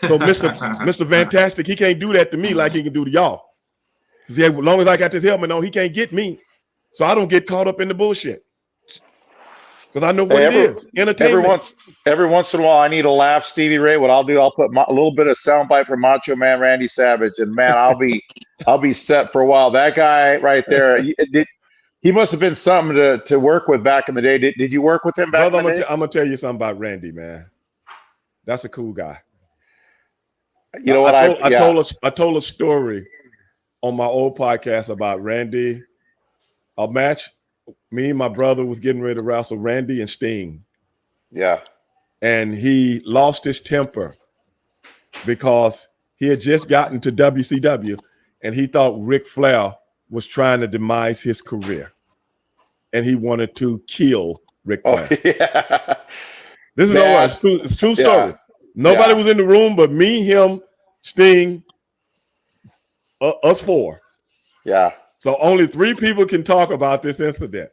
So Mr. Fantastic, he can't do that to me like he can do to y'all. Because as long as I got this helmet on, he can't get me. So I don't get caught up in the bullshit. Because I know what it is. Entertainment. Every once in a while, I need a laugh, Stevie Ray. What I'll do, I'll put a little bit of soundbite from Macho Man Randy Savage, and man, I'll be set for a while. That guy right there, he must have been something to work with back in the day. Did you work with him back in the day? I'm gonna tell you something about Randy, man. That's a cool guy. You know what? I told a story on my old podcast about Randy. A match. Me and my brother was getting ready to wrestle Randy and Sting. Yeah. And he lost his temper because he had just gotten to WCW and he thought Ric Flair was trying to demise his career. And he wanted to kill Ric Flair. Oh, yeah. This is it's a true story. Yeah. Nobody was in the room but me, him, Sting, us four. Yeah. So only 3 people can talk about this incident.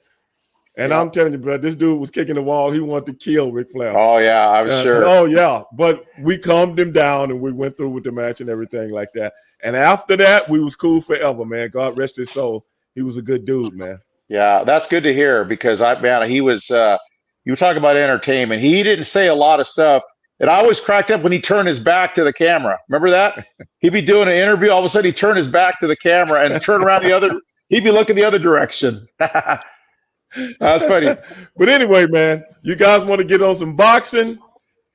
And I'm telling you, bro, this dude was kicking the wall. He wanted to kill Ric Flair. Oh, yeah, I'm sure. Oh, yeah. But we calmed him down and we went through with the match and everything like that. And after that, we was cool forever, man. God rest his soul. He was a good dude, man. Yeah, that's good to hear because, he was you were talking about entertainment. He didn't say a lot of stuff. And I always cracked up when he turned his back to the camera. Remember that? He'd be doing an interview. All of a sudden, he'd turn his back to the camera and turn around he'd be looking the other direction. That's funny. But anyway, man, you guys want to get on some boxing?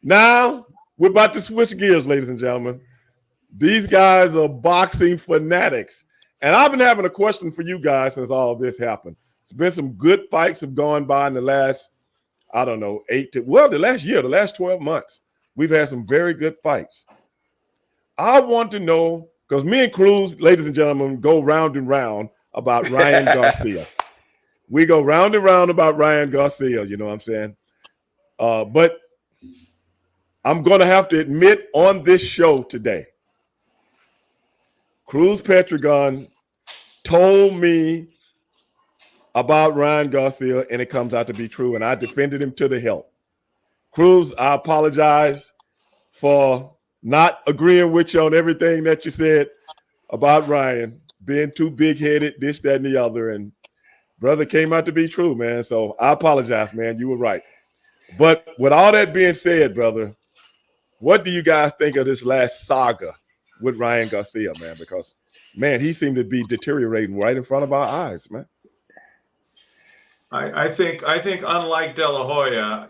Now, we're about to switch gears, ladies and gentlemen. These guys are boxing fanatics. And I've been having a question for you guys since all of this happened. It's been some good fights have gone by in the last, the last 12 months. We've had some very good fights. I want to know, because me and Cruz, ladies and gentlemen, go round and round about Ryan Garcia. We go round and round about Ryan Garcia, you know what I'm saying? But I'm going to have to admit on this show today, Cruz Petragon told me about Ryan Garcia, and it comes out to be true, and I defended him to the hilt. Cruz, I apologize for not agreeing with you on everything that you said about Ryan, being too big-headed, this, that, and the other, and brother came out to be true, man. So I apologize, man. You were right. But with all that being said, brother, what do you guys think of this last saga with Ryan Garcia, man? Because, man, he seemed to be deteriorating right in front of our eyes, man. I think unlike De La Hoya,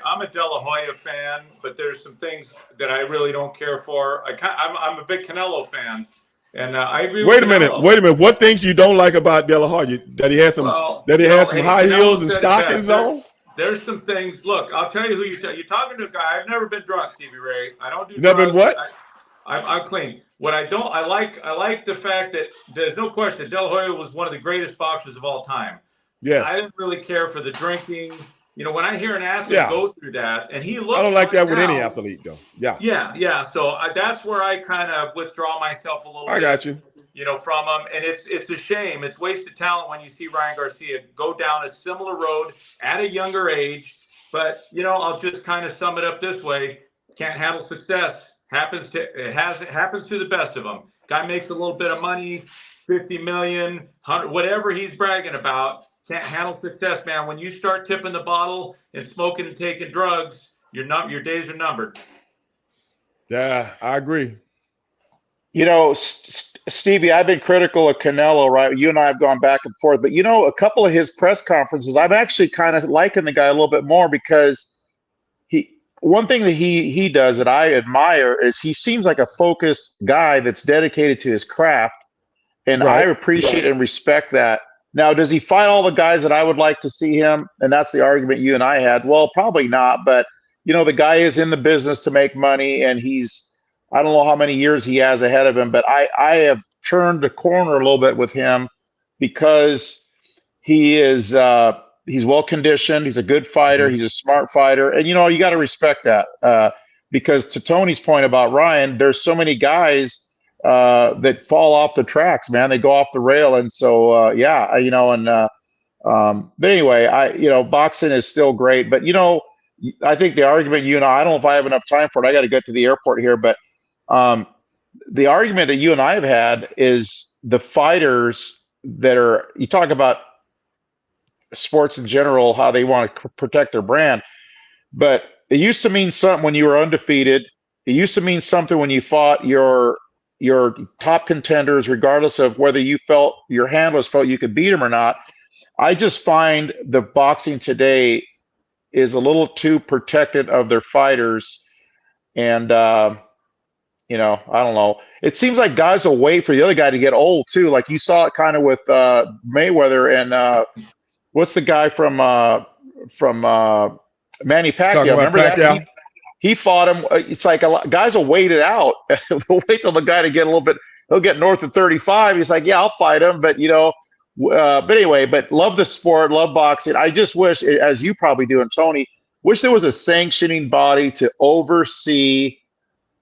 I'm a De La Hoya fan, but there's some things that I really don't care for. I'm a big Canelo fan. And I agree. Wait a minute. What things you don't like about De La Hoya? That he has some high heels and stockings on? There's some things. Look, I'll tell you who you're talking to. A guy. I've never been drunk, Stevie Ray. I don't do. You never been what? I'm clean. What I don't. I like the fact that there's no question that De La Hoya was one of the greatest boxers of all time. Yes. I didn't really care for the drinking. When I hear an athlete go through that, and he looks. I don't like that with any athlete, though. Yeah. Yeah. So that's where I kind of withdraw myself a little bit. I got you. From him, and it's a shame. It's wasted talent when you see Ryan Garcia go down a similar road at a younger age. But I'll just kind of sum it up this way: can't handle success. Happens to the best of them. Guy makes a little bit of money, 50 million, 100, whatever he's bragging about. Can't handle success, man. When you start tipping the bottle and smoking and taking drugs, your days are numbered. Yeah, I agree. Stevie, I've been critical of Canelo, right? You and I have gone back and forth, but a couple of his press conferences, I'm actually kind of liking the guy a little bit more because one thing that he does that I admire is he seems like a focused guy that's dedicated to his craft, and I appreciate and respect that. Now, does he fight all the guys that I would like to see him? And that's the argument you and I had. Well, probably not, but the guy is in the business to make money, and I don't know how many years he has ahead of him, but I have turned the corner a little bit with him because he is he's well conditioned, he's a good fighter, he's a smart fighter, and you got to respect that. because to Tony's point about Ryan, there's so many guys that fall off the tracks, man. They go off the rail, and so yeah, you know, and but anyway, boxing is still great, but I think the argument I don't know if I have enough time for it. I got to get to the airport here, but the argument that you and I have had is the fighters that you talk about sports in general, how they want to protect their brand, but it used to mean something when you were undefeated. It used to mean something when you fought your top contenders, regardless of whether you felt your handlers felt you could beat them or not. I just find the boxing today is a little too protected of their fighters, and I don't know. It seems like guys will wait for the other guy to get old too. Like you saw it kind of with Mayweather and what's the guy from Manny Pacquiao? Remember Pacquiao? That? He fought him. It's like guys will wait it out. They'll wait till the guy to get a little bit. He'll get north of 35. He's like, yeah, I'll fight him. But but anyway, but love the sport, love boxing. I just wish, as you probably do, and Tony, wish there was a sanctioning body to oversee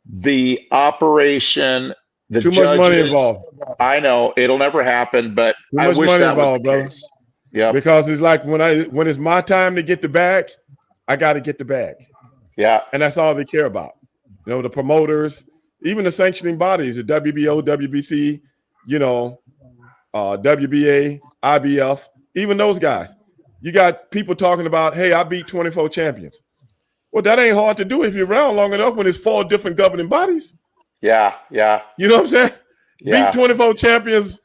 the operation. The Too much money involved. I know it'll never happen, but Too I much wish money that involved, was the brother. case. Yeah, because it's like when it's my time to get the bag, I got to get the bag. Yeah, and that's all they care about. The promoters, even the sanctioning bodies, the WBO, WBC, WBA, IBF, even those guys. You got people talking about, hey, I beat 24 champions. Well, that ain't hard to do if you're around long enough when it's 4 different governing bodies. Yeah. You know what I'm saying? Yeah. Beat 24 champions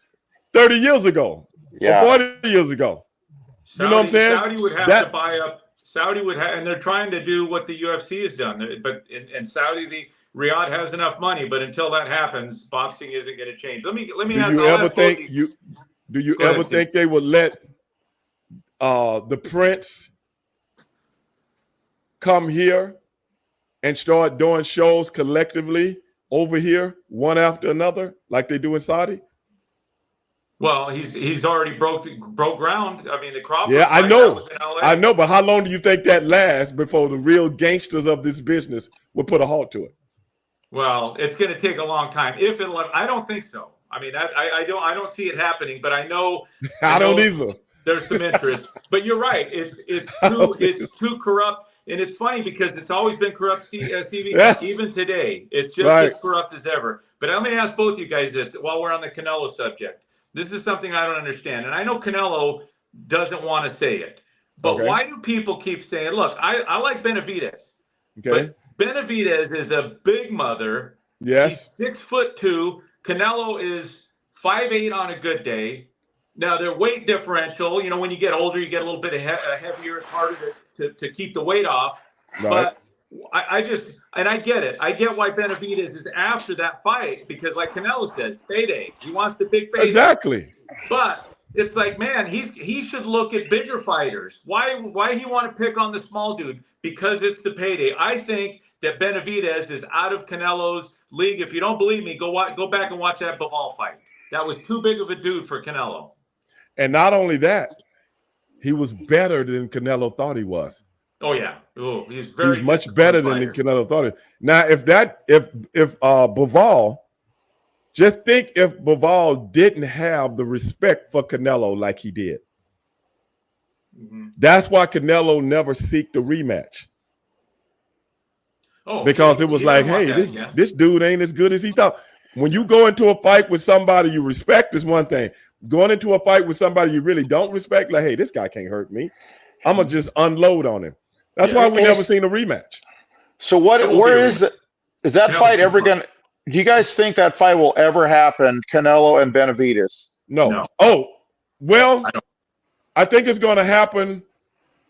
30 years ago. Yeah. Or 40 years ago. You know what I'm saying? Saudi would have to buy up. Saudi would have, and they're trying to do what the UFC has done. But in Saudi, Riyadh has enough money. But until that happens, boxing isn't going to change. Let me ask. Do you ever think they would let the Prince come here and start doing shows collectively over here, one after another, like they do in Saudi? Well, he's already broke ground. I mean, the Crawford. Yeah, I know, but how long do you think that lasts before the real gangsters of this business will put a halt to it? Well, it's going to take a long time. I don't think so. I mean, I don't see it happening. But I know. I don't either. There's some interest, but you're right. It's too corrupt, and it's funny because it's always been corrupt, Stevie. Yeah. Even today, it's just as corrupt as ever. But let me ask both you guys this while we're on the Canelo subject. This is something I don't understand. And I know Canelo doesn't want to say it. But why do people keep saying, look, I like Benavidez. Okay. But Benavidez is a big mother. Yes. He's 6'2". Canelo is 5'8" on a good day. Now, their weight differential, when you get older, you get a little bit heavier. It's harder to keep the weight off. Right. But I get it. I get why Benavidez is after that fight because, like Canelo says, payday. He wants the big payday. Exactly. But it's like, man, he should look at bigger fighters. Why he want to pick on the small dude? Because it's the payday. I think that Benavidez is out of Canelo's league. If you don't believe me, go back and watch that Bivol fight. That was too big of a dude for Canelo. And not only that, he was better than Canelo thought he was. Oh yeah, he's much better than Canelo thought. Now, if Bivol, just think if Bivol didn't have the respect for Canelo like he did. Mm-hmm. That's why Canelo never seeked a rematch. Because it was like, hey, this dude ain't as good as he thought. When you go into a fight with somebody you respect is one thing. Going into a fight with somebody you really don't respect, like, hey, this guy can't hurt me. I'm going to just unload on him. That's why we never seen a rematch. So where is that fight ever going to, do you guys think that fight will ever happen, Canelo and Benavidez? No. Oh, well, I think it's going to happen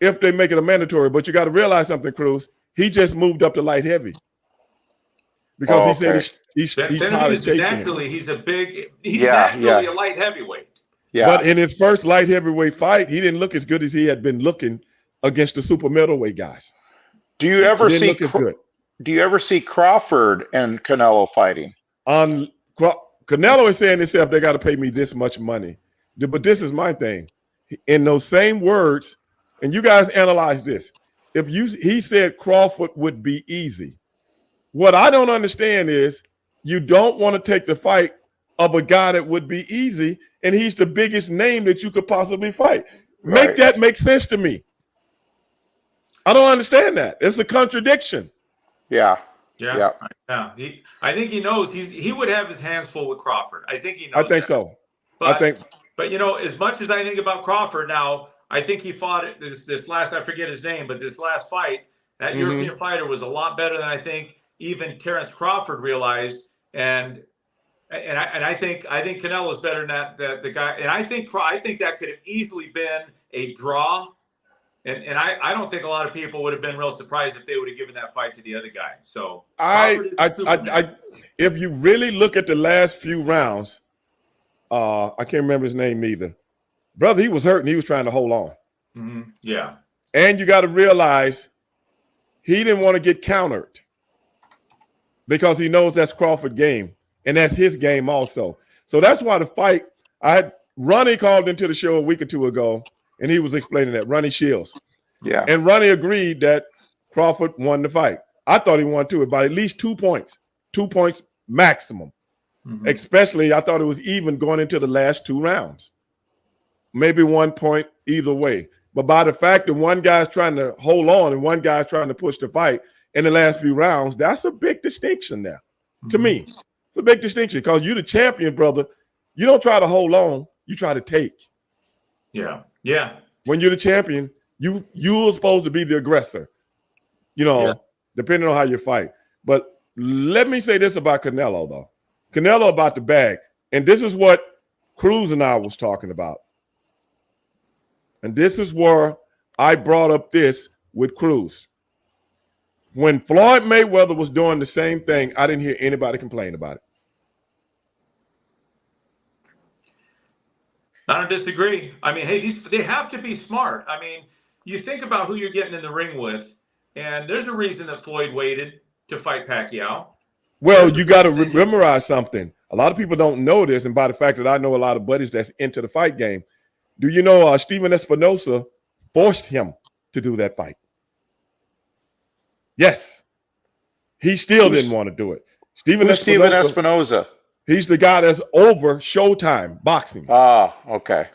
if they make it a mandatory, but you got to realize something, Cruz. He just moved up to light heavy. Because he said he's tired of chasing him. He's naturally a light heavyweight. Yeah. But in his first light heavyweight fight, he didn't look as good as he had been looking against the super middleweight guys. Do you ever see Crawford and Canelo fighting? Canelo is saying himself, they got to pay me this much money. But this is my thing. In those same words, and you guys analyze this. He said Crawford would be easy. What I don't understand is you don't want to take the fight of a guy that would be easy, and he's the biggest name that you could possibly fight. Right. Make that make sense to me. I don't understand that. It's a contradiction. Yeah. Yeah. I think he knows he would have his hands full with Crawford. I think he knows. I think that. so. But, you know, as much as I think about Crawford now, I think he fought this last, I forget his name, but this last fight, that European fighter was a lot better than I think even Terrence Crawford realized. And I think Canelo's better than that the guy. And I think that could have easily been a draw. And I don't think a lot of people would have been real surprised if they would have given that fight to the other guy. So if you really look at the last few rounds, I can't remember his name either. Brother, he was hurt and he was trying to hold on. Mm-hmm. Yeah. And you got to realize he didn't want to get countered because he knows that's Crawford's game and that's his game also. So that's why the fight, Ronnie called into the show a week or two ago and he was explaining that, Ronnie Shields. Yeah. And Ronnie agreed that Crawford won the fight. I thought he won too, by at least 2 points maximum. Mm-hmm. Especially, I thought it was even going into the last 2 rounds. Maybe 1 point either way. But by the fact that one guy's trying to hold on and one guy's trying to push the fight in the last few rounds, that's a big distinction there. Mm-hmm. To me, it's a big distinction because you're the champion, brother. You don't try to hold on, you try to take. Yeah. Yeah. When you're the champion, you're supposed to be the aggressor, depending on how you fight. But let me say this about Canelo, though. Canelo about the bag. And this is what Cruz and I was talking about. And this is where I brought up this with Cruz. When Floyd Mayweather was doing the same thing, I didn't hear anybody complain about it. I don't disagree. I mean, hey, they have to be smart. I mean, you think about who you're getting in the ring with, and there's a reason that Floyd waited to fight Pacquiao. Well, you got to memorize something. A lot of people don't know this, and by the fact that I know a lot of buddies that's into the fight game, do you know Steven Espinosa forced him to do that fight? Yes. He still didn't want to do it. Steven Espinosa? He's the guy that's over Showtime boxing. Ah, okay.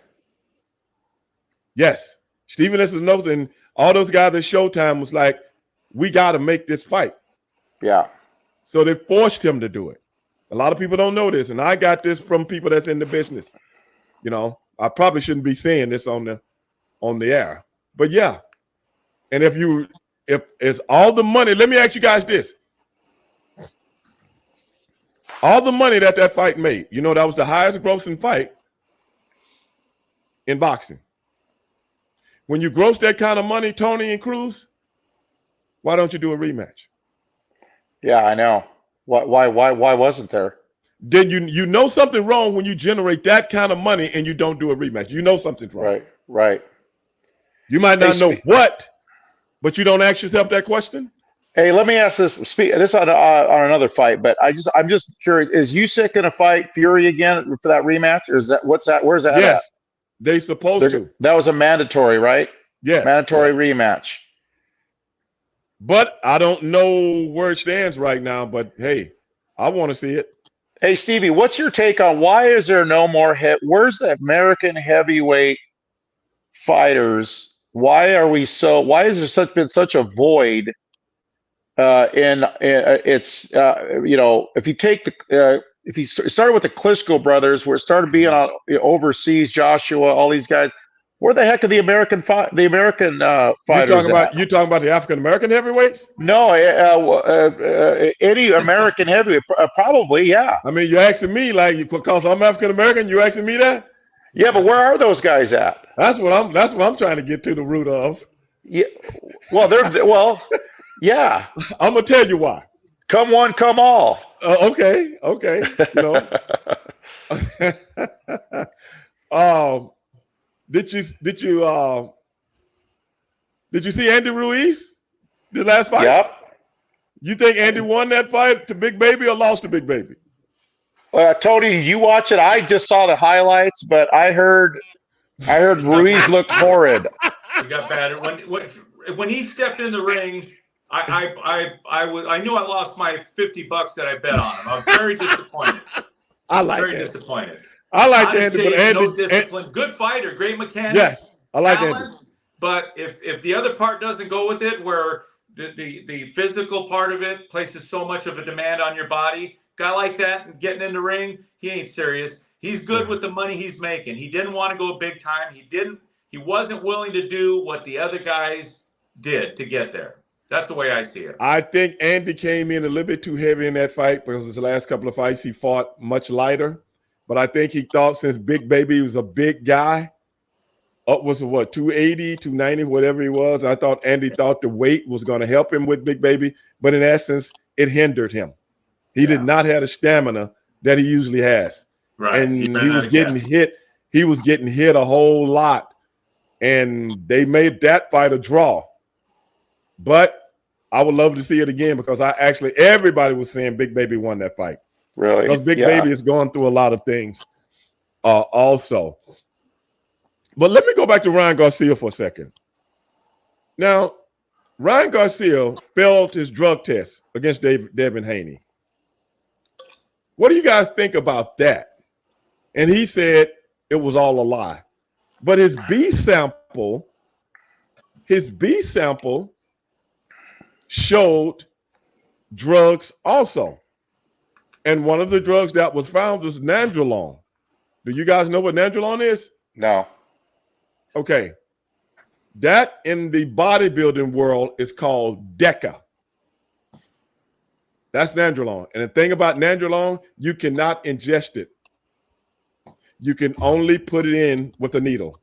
Yes. Steven Espinosa and all those guys at Showtime was like, we got to make this fight. Yeah. So they forced him to do it. A lot of people don't know this, and I got this from people that's in the business. I probably shouldn't be saying this on the air, but yeah. And if it's all the money, let me ask you guys this. All the money that fight made, that was the highest grossing fight in boxing. When you gross that kind of money, Tony and Cruz, why don't you do a rematch? Yeah, I know. Why wasn't there? Then you know something wrong when you generate that kind of money and you don't do a rematch. You know something's wrong. Right. You might not know what, but you don't ask yourself that question. Hey, let me ask this. This on another fight, but I'm just curious. Is Usyk going to fight Fury again for that rematch, or is that what's that? Where's that? Yes, at? they supposed to. That was a mandatory, right? Yes, mandatory rematch. But I don't know where it stands right now. But hey, I want to see it. Hey, Stevie, what's your take on why is there no more where's the American heavyweight fighters? Why is there been such a void? If you take if you started with the Klitschko brothers, where it started being overseas, Joshua, all these guys, where the heck are the American fighters? You talking about the African American heavyweights? No, any American heavyweight, probably, yeah. I mean, you're asking me because I'm African American. You asking me that? Yeah, but where are those guys at? That's what I'm trying to get to the root of. Yeah, yeah. I'm gonna tell you why. Come one, come all. Okay. Did you see Andy Ruiz the last fight? Yep. You think Andy won that fight to Big Baby or lost to Big Baby? Tony, did you watch it? I just saw the highlights, but I heard Ruiz looked horrid. He got battered when he stepped in the ring. I knew I lost my $50 that I bet on him. I was very disappointed. Very disappointed. I like Andy, but Andy, no discipline. Good fighter, great mechanic. Yes, I like talent, Andy. But if the other part doesn't go with it, where the physical part of it places so much of a demand on your body, guy like that and getting in the ring, he ain't serious. He's good with the money he's making. He didn't want to go big time. He wasn't willing to do what the other guys did to get there. That's the way I see it. I think Andy came in a little bit too heavy in that fight because his last couple of fights he fought much lighter. But I think he thought since Big Baby was a big guy, upwards of what, 280, 290, whatever he was. I thought Andy thought the weight was going to help him with Big Baby, but in essence, it hindered him. He did not have the stamina that he usually has. Right. And he was getting hit. He was getting hit a whole lot. And they made that fight a draw. But I would love to see it again because everybody was saying Big Baby won that fight. Really? Because Big Baby is going through a lot of things also. But let me go back to Ryan Garcia for a second. Now, Ryan Garcia failed his drug test against Devin Haney. What do you guys think about that? And he said it was all a lie. But his B sample showed drugs also. And one of the drugs that was found was nandrolone. Do you guys know what nandrolone is? No. Okay. That in the bodybuilding world is called DECA. That's nandrolone. And the thing about nandrolone, you cannot ingest it. You can only put it in with a needle.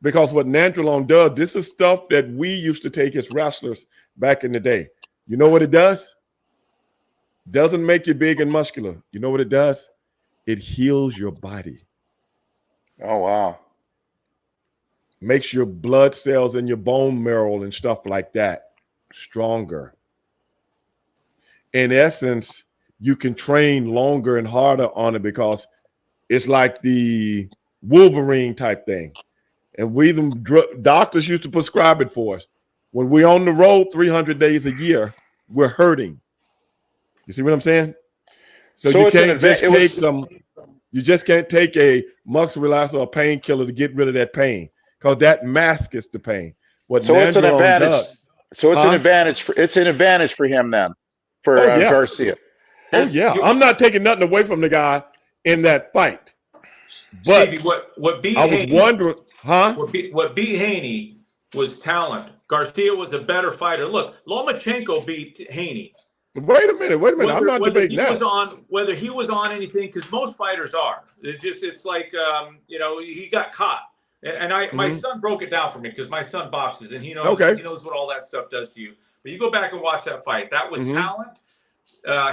Because what nandrolone does, this is stuff that we used to take as wrestlers back in the day. You know what it does? Doesn't make you big and muscular. You know what it does? It heals your body. Oh, wow. Makes your blood cells and your bone marrow and stuff like that stronger. In essence, you can train longer and harder on it because it's like the Wolverine type thing. And we, doctors used to prescribe it for us. When we're on the road 300 days a year, we're hurting. You see what I'm saying? So you can't just take you just can't take a muscle relaxer or a painkiller to get rid of that pain because that masks the pain. So it's an advantage. So it's an advantage. It's an advantage for him then, for Garcia. Oh yeah, I'm not taking nothing away from the guy in that fight. But Stevie, what beat I was wondering, What beat Haney was talent. Garcia was a better fighter. Look, Lomachenko beat Haney. Wait a minute. I'm not debating that. Whether he was on anything, because most fighters are. It's like he got caught. And my son broke it down for me because my son boxes and he knows what all that stuff does to you. But you go back and watch that fight. That was talent.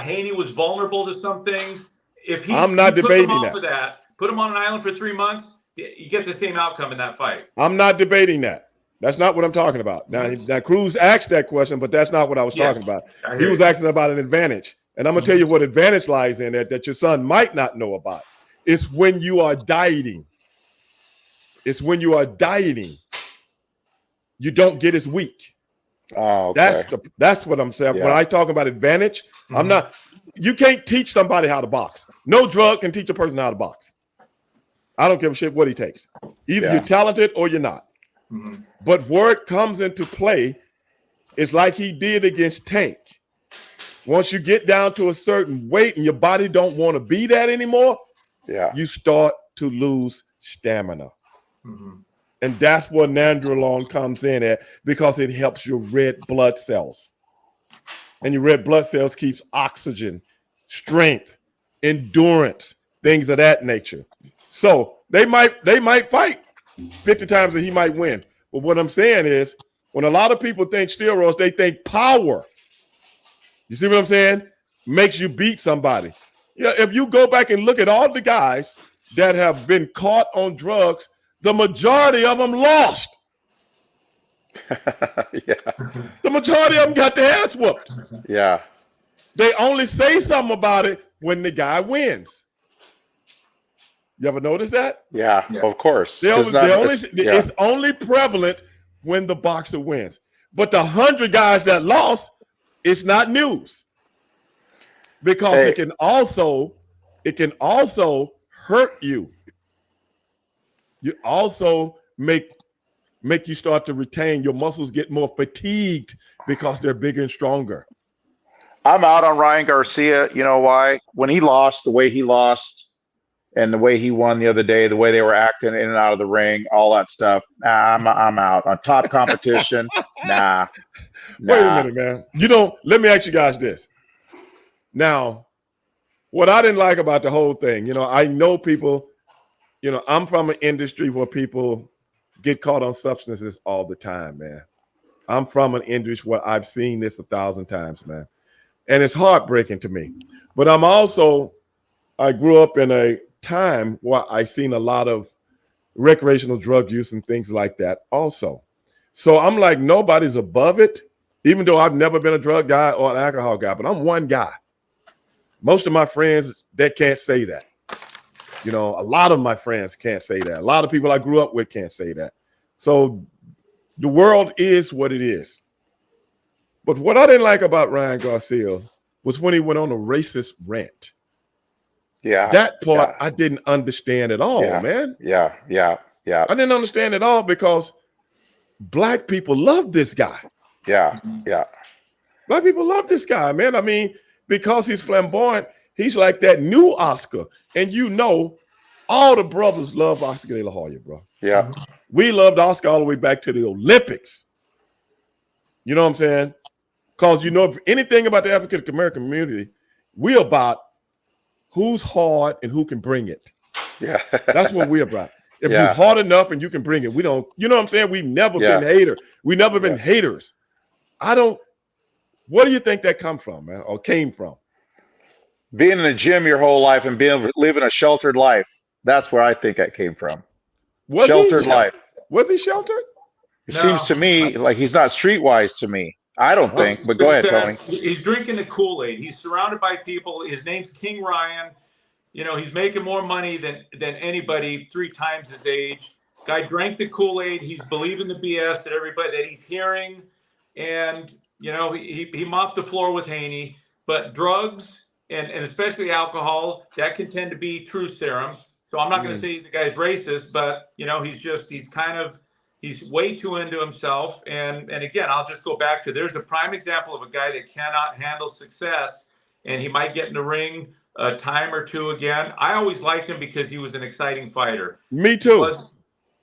Haney was vulnerable to some things. If I'm not debating that. Put him on an island for 3 months, you get the same outcome in that fight. I'm not debating that. That's not what I'm talking about. Now Cruz asked that question, but that's not what I was talking about. He was asking about an advantage. And I'm going to tell you what advantage lies in that your son might not know about. It's when you are dieting. It's when you are dieting. You don't get as weak. Oh, okay. That's what I'm saying. Yeah. When I talk about advantage, I'm not. You can't teach somebody how to box. No drug can teach a person how to box. I don't give a shit what he takes. Either you're talented or you're not. But where it comes into play is like he did against Tank. Once you get down to a certain weight and your body don't want to be that anymore, you start to lose stamina. And that's where nandrolone comes in at because it helps your red blood cells. And your red blood cells keeps oxygen, strength, endurance, things of that nature. So they might fight 50 times and he might win. But what I'm saying is when a lot of people think steroids, they think power. You see what I'm saying? Makes you beat somebody. Yeah, if you go back and look at all the guys that have been caught on drugs, the majority of them lost. The majority of them got their ass whooped. Yeah. They only say something about it when the guy wins. You ever notice that? Yeah. Of course. It's only prevalent when the boxer wins. But the 100 guys that lost, it's not news. Because it can also hurt you. You also make you start to retain, your muscles get more fatigued because they're bigger and stronger. I'm out on Ryan Garcia. You know why? When he lost, the way he lost and the way he won the other day, the way they were acting in and out of the ring, all that stuff. I'm out on top competition. Nah. Wait a minute, man. Let me ask you guys this. Now, what I didn't like about the whole thing, I know people, I'm from an industry where people get caught on substances all the time, man. I'm from an industry where I've seen this 1,000 times, man. And it's heartbreaking to me. But I grew up in a time where I seen a lot of recreational drug use and things like that also. So I'm like, nobody's above it, even though I've never been a drug guy or an alcohol guy, but I'm one guy. Most of my friends, they can't say that. A lot of my friends can't say that. A lot of people I grew up with can't say that. So the world is what it is. But what I didn't like about Ryan Garcia was when he went on a racist rant. Yeah. That part I didn't understand at all, man. Yeah. I didn't understand at all because black people love this guy. Yeah. Black people love this guy, man. I mean, because he's flamboyant, he's like that new Oscar. And all the brothers love Oscar De La Hoya, bro. Yeah. We loved Oscar all the way back to the Olympics. You know what I'm saying? Because if anything about the African American community, we're about who's hard and who can bring it. Yeah. That's what we're about. If you're hard enough and you can bring it, we don't, you know what I'm saying? We've never been haters. We've never been haters. What do you think that come from, man, or came from? Being in the gym your whole life and living a sheltered life. That's where I think that came from. Sheltered life. Was he sheltered? It seems to me like he's not streetwise to me. I don't think, but go ahead, Tony. He's drinking the Kool-Aid. He's surrounded by people. His name's King Ryan. He's making more money than anybody 3 times his age. Guy drank the Kool-Aid. He's believing the BS that he's hearing. And, he mopped the floor with Haney. But drugs and especially alcohol, that can tend to be truth serum. So I'm not going to say the guy's racist, but, he's way too into himself. And again, I'll just go back to, there's a prime example of a guy that cannot handle success, and he might get in the ring a time or two again. I always liked him because he was an exciting fighter. Me too.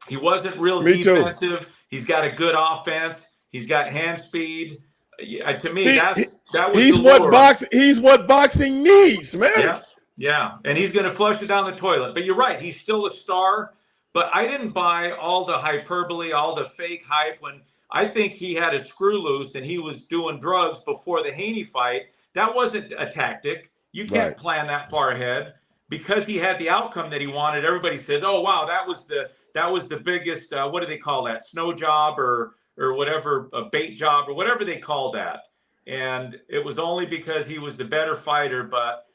He wasn't real defensive. Too. He's got a good offense. He's got hand speed. To me, that was he's what boxing needs, man. Yeah. And he's going to flush it down the toilet. But you're right. He's still a star. But I didn't buy all the hyperbole, all the fake hype. When I think he had a screw loose and he was doing drugs before the Haney fight, that wasn't a tactic. You can't plan that far ahead. Because he had the outcome that he wanted, everybody says, "Oh wow, that was the biggest what do they call that? Snow job or whatever, a bait job or whatever they call that." And it was only because he was the better fighter. But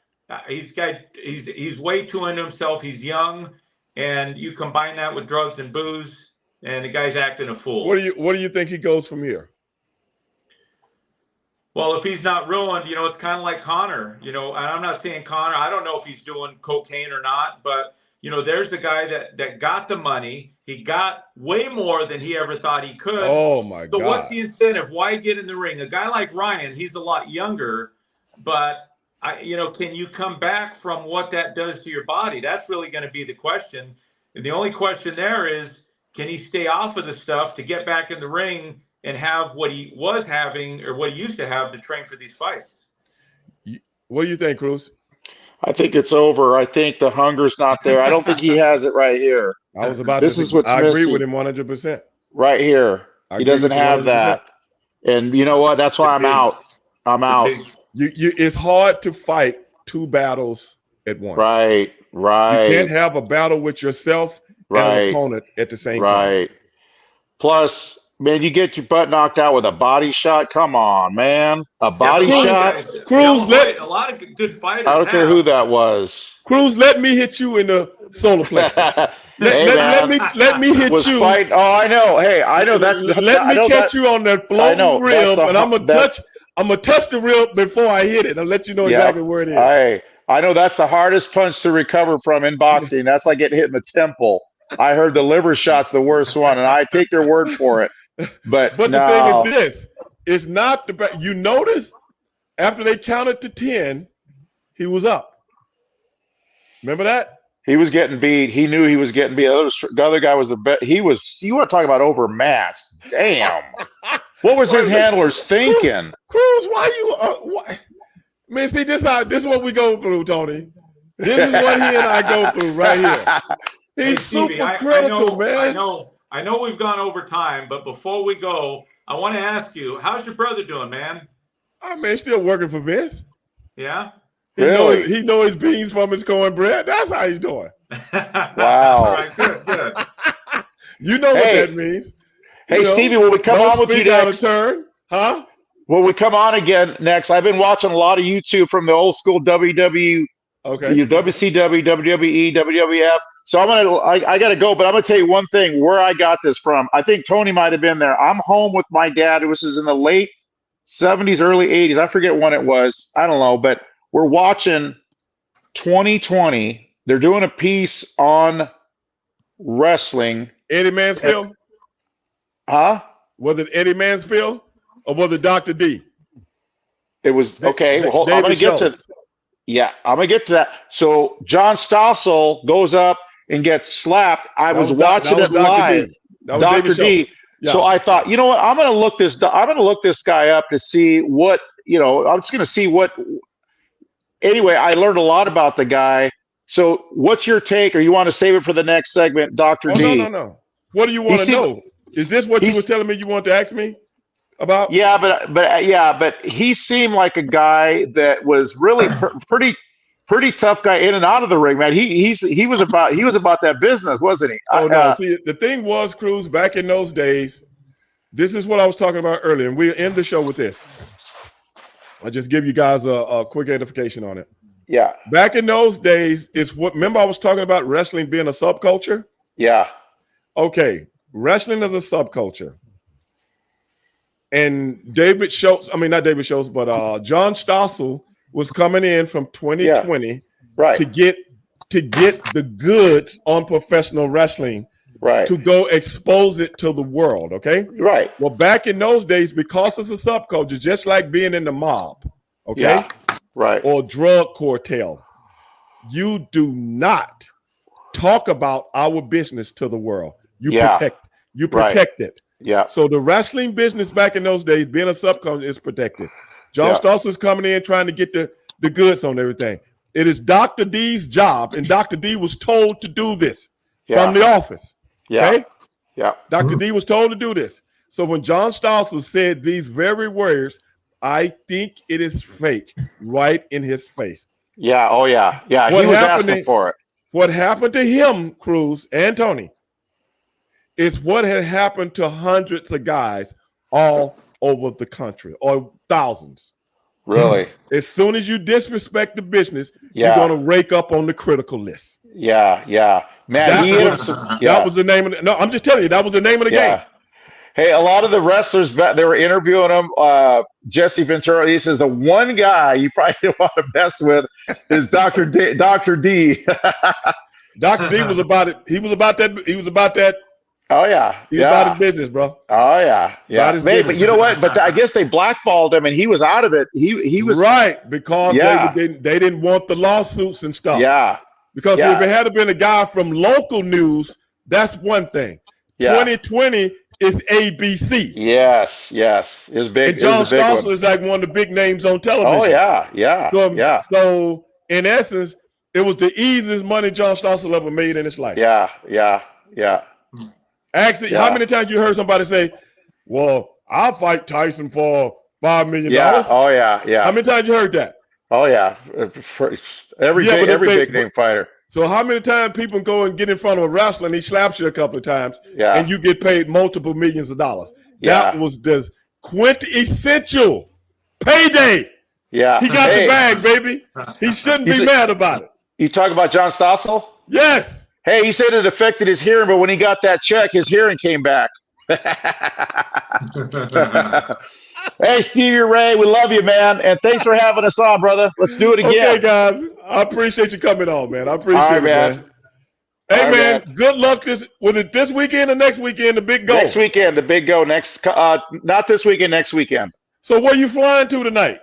he's way too into himself. He's young. And you combine that with drugs and booze, and the guy's acting a fool. What do you think he goes from here? Well, if he's not ruined, it's kind of like Conor. And I'm not saying Conor. I don't know if he's doing cocaine or not, but there's the guy that got the money. He got way more than he ever thought he could. Oh my God! So what's the incentive? Why get in the ring? A guy like Ryan, he's a lot younger, but can you come back from what that does to your body? That's really going to be the question. And the only question there is, can he stay off of the stuff to get back in the ring and have what he was having or what he used to have to train for these fights? What do you think, Cruz? I think it's over. I think the hunger's not there. I don't think he has it right here. I was about this to is what's I missing. Agree with him 100%. Right here. He doesn't have that. And you know what? That's why I'm out. I'm out. It's hard to fight 2 battles at once. Right. You can't have a battle with yourself and an opponent at the same time. Plus, man, you get your butt knocked out with a body shot. Come on, man. A body shot. Cruz, a lot of good fighters. I don't care who that was. Cruz, let me hit you in the solar plexus. Let me hit you. Fight. Oh, I know. Hey, I know that's. Let me catch you on that floating rib, and I'm gonna touch the rib before I hit it. I'll let you know exactly where it is. I know that's the hardest punch to recover from in boxing. That's like getting hit in the temple. I heard the liver shot's the worst one, and I take their word for it. But the thing is this: it's not the. You notice after they counted to 10, he was up. Remember that? He was getting beat. He knew he was getting beat. The other guy was the best. You want to talk about overmatched? Damn. What was his handlers thinking? Cruz, why? Man, see, this is what we go through, Tony. This is what he and I go through right here. He's super critical, man. I know we've gone over time, but before we go, I want to ask you, how's your brother doing, man? Oh, man, still working for Vince. Yeah? He know his beans from his cornbread. That's how he's doing. Wow. All right, good. You know what that means. Hey, Stevie, will we come on with you next? Turn, huh? Will we come on again next? I've been watching a lot of YouTube from the old school WCW, WWE, WWF. So I gotta go, but I'm gonna tell you one thing where I got this from. I think Tony might have been there. I'm home with my dad. This is in the late 70s, early 80s. I forget when it was. I don't know, but we're watching 2020. They're doing a piece on wrestling. Eddie Mansfield? Huh? Was it Eddie Mansfield or was it Dr. D? It was okay. I'm gonna get to. Yeah, I'm gonna get to that. So John Stossel goes up and gets slapped. I was watching it live. Dr. D. Yeah. So I thought, you know what? I'm gonna look this guy up to see what I'm just gonna see what. Anyway, I learned a lot about the guy. So what's your take, or you want to save it for the next segment, Dr. D? No. What do you want to know? Is this what you were telling me you want to ask me about? Yeah, but he seemed like a guy that was really pretty tough guy in and out of the ring, man. He was about that business, wasn't he? Oh no, see, the thing was, Cruz, back in those days, this is what I was talking about earlier, and we'll end the show with this. I'll just give you guys a quick edification on it. Yeah. Back in those days, remember I was talking about wrestling being a subculture? Yeah. Okay. Wrestling is a subculture. And John Stossel was coming in from 2020 to get the goods on professional wrestling, to go expose it to the world, okay? Right. Well, back in those days, because it's a subculture, just like being in the mob, okay? Yeah. Right. Or drug cartel, you do not talk about our business to the world. You protect it. Yeah. So the wrestling business back in those days, being a subculture, is protected. John Stossel's coming in trying to get the goods on everything. It is Dr. D's job, and Dr. D was told to do this from the office. Yeah. Okay? Yeah. Dr. D was told to do this. So when John Stossel said these very words, I think it is fake, right in his face. Yeah. Oh, yeah. Yeah. He was asking for it. What happened to him, Cruz and Tony, is what had happened to hundreds of guys all over the country, or thousands. Really? As soon as you disrespect the business, you're going to rake up on the critical list. Yeah. Man, that was the name of it. No, I'm just telling you, that was the name of the game. Hey, a lot of the wrestlers, they were interviewing him. Jesse Ventura, he says the one guy you probably don't want to mess with is Dr. D. Dr. D was about it. He was about that. Oh yeah, he's about his business, bro. Oh yeah. But you know what? But I guess they blackballed him, and he was out of it. He was right because they didn't want the lawsuits and stuff. Yeah. Because if it had been a guy from local news, that's one thing. 2020 is ABC. Yes. It's big. And John Stossel is like one of the big names on television. Oh yeah. So in essence, it was the easiest money John Stossel ever made in his life. Yeah. Actually, how many times you heard somebody say, "Well, I'll fight Tyson for $5 million"? Yeah. Oh yeah. How many times you heard that? Oh yeah. Every big name fighter. So how many times people go and get in front of a wrestler and he slaps you a couple of times, and you get paid multiple millions of dollars? That was the quintessential payday. Yeah, he got the bag, baby. He shouldn't be mad about it. You talk about John Stossel? Yes. Hey, he said it affected his hearing, but when he got that check, his hearing came back. Hey, Stevie Ray, we love you, man. And thanks for having us on, brother. Let's do it again. Okay, guys. I appreciate you coming on, man. I appreciate All right, it, man. Hey, All right, man, good luck this weekend or next weekend, the big go? Next weekend, the big go. Not this weekend, next weekend. So where you flying to tonight?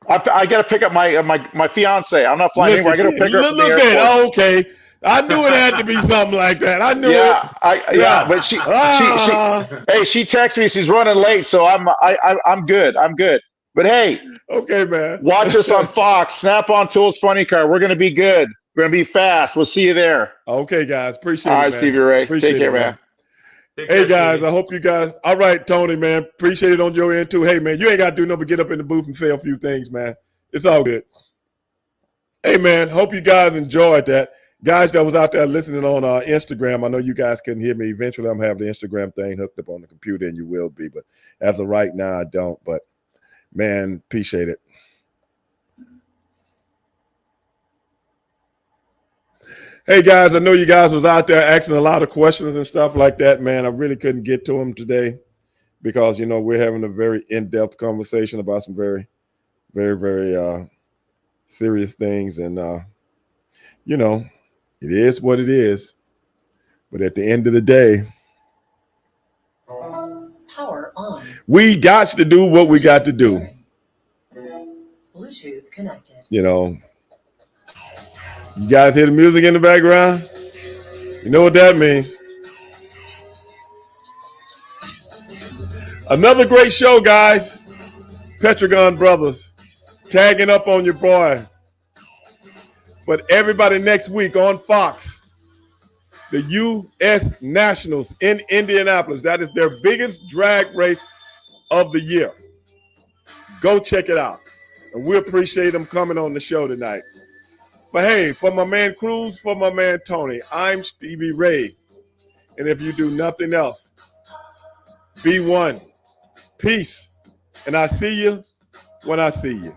I got to pick up my fiance. I'm not flying anywhere. I got to pick her up from the airport. Oh, okay. I knew it had to be something like that. I knew it. Yeah, but she texts me. She's running late, so I'm good. I'm good. But hey, okay, man. Watch us on Fox. Snap-on Tools Funny Car. We're gonna be good. We're gonna be fast. We'll see you there. Okay, guys. Appreciate it. All right, man. Stevie Ray. Appreciate Take care, it, man. Hey, guys, I hope you guys. All right, Tony, man. Appreciate it on your end, too. Hey, man, you ain't got to do nothing but get up in the booth and say a few things, man. It's all good. Hey, man, hope you guys enjoyed that. Guys that was out there listening on Instagram, I know you guys couldn't hear me. Eventually, I'm having the Instagram thing hooked up on the computer, and you will be. But as of right now, I don't. But, man, appreciate it. Hey, guys, I know you guys was out there asking a lot of questions and stuff like that, man. I really couldn't get to them today because, you know, we're having a very in-depth conversation about some very, very, very serious things. And, you know, it is what it is. But at the end of the day, power on. We got to do what we got to do. Bluetooth connected. You know, you guys hear the music in the background? You know what that means. Another great show, guys. Petragon Brothers tagging up on your boy. But everybody next week on Fox, the U.S. Nationals in Indianapolis. That is their biggest drag race of the year. Go check it out. And we appreciate them coming on the show tonight. But hey, for my man Cruz, for my man Tony, I'm Stevie Ray. And if you do nothing else, be one. Peace. And I see you when I see you.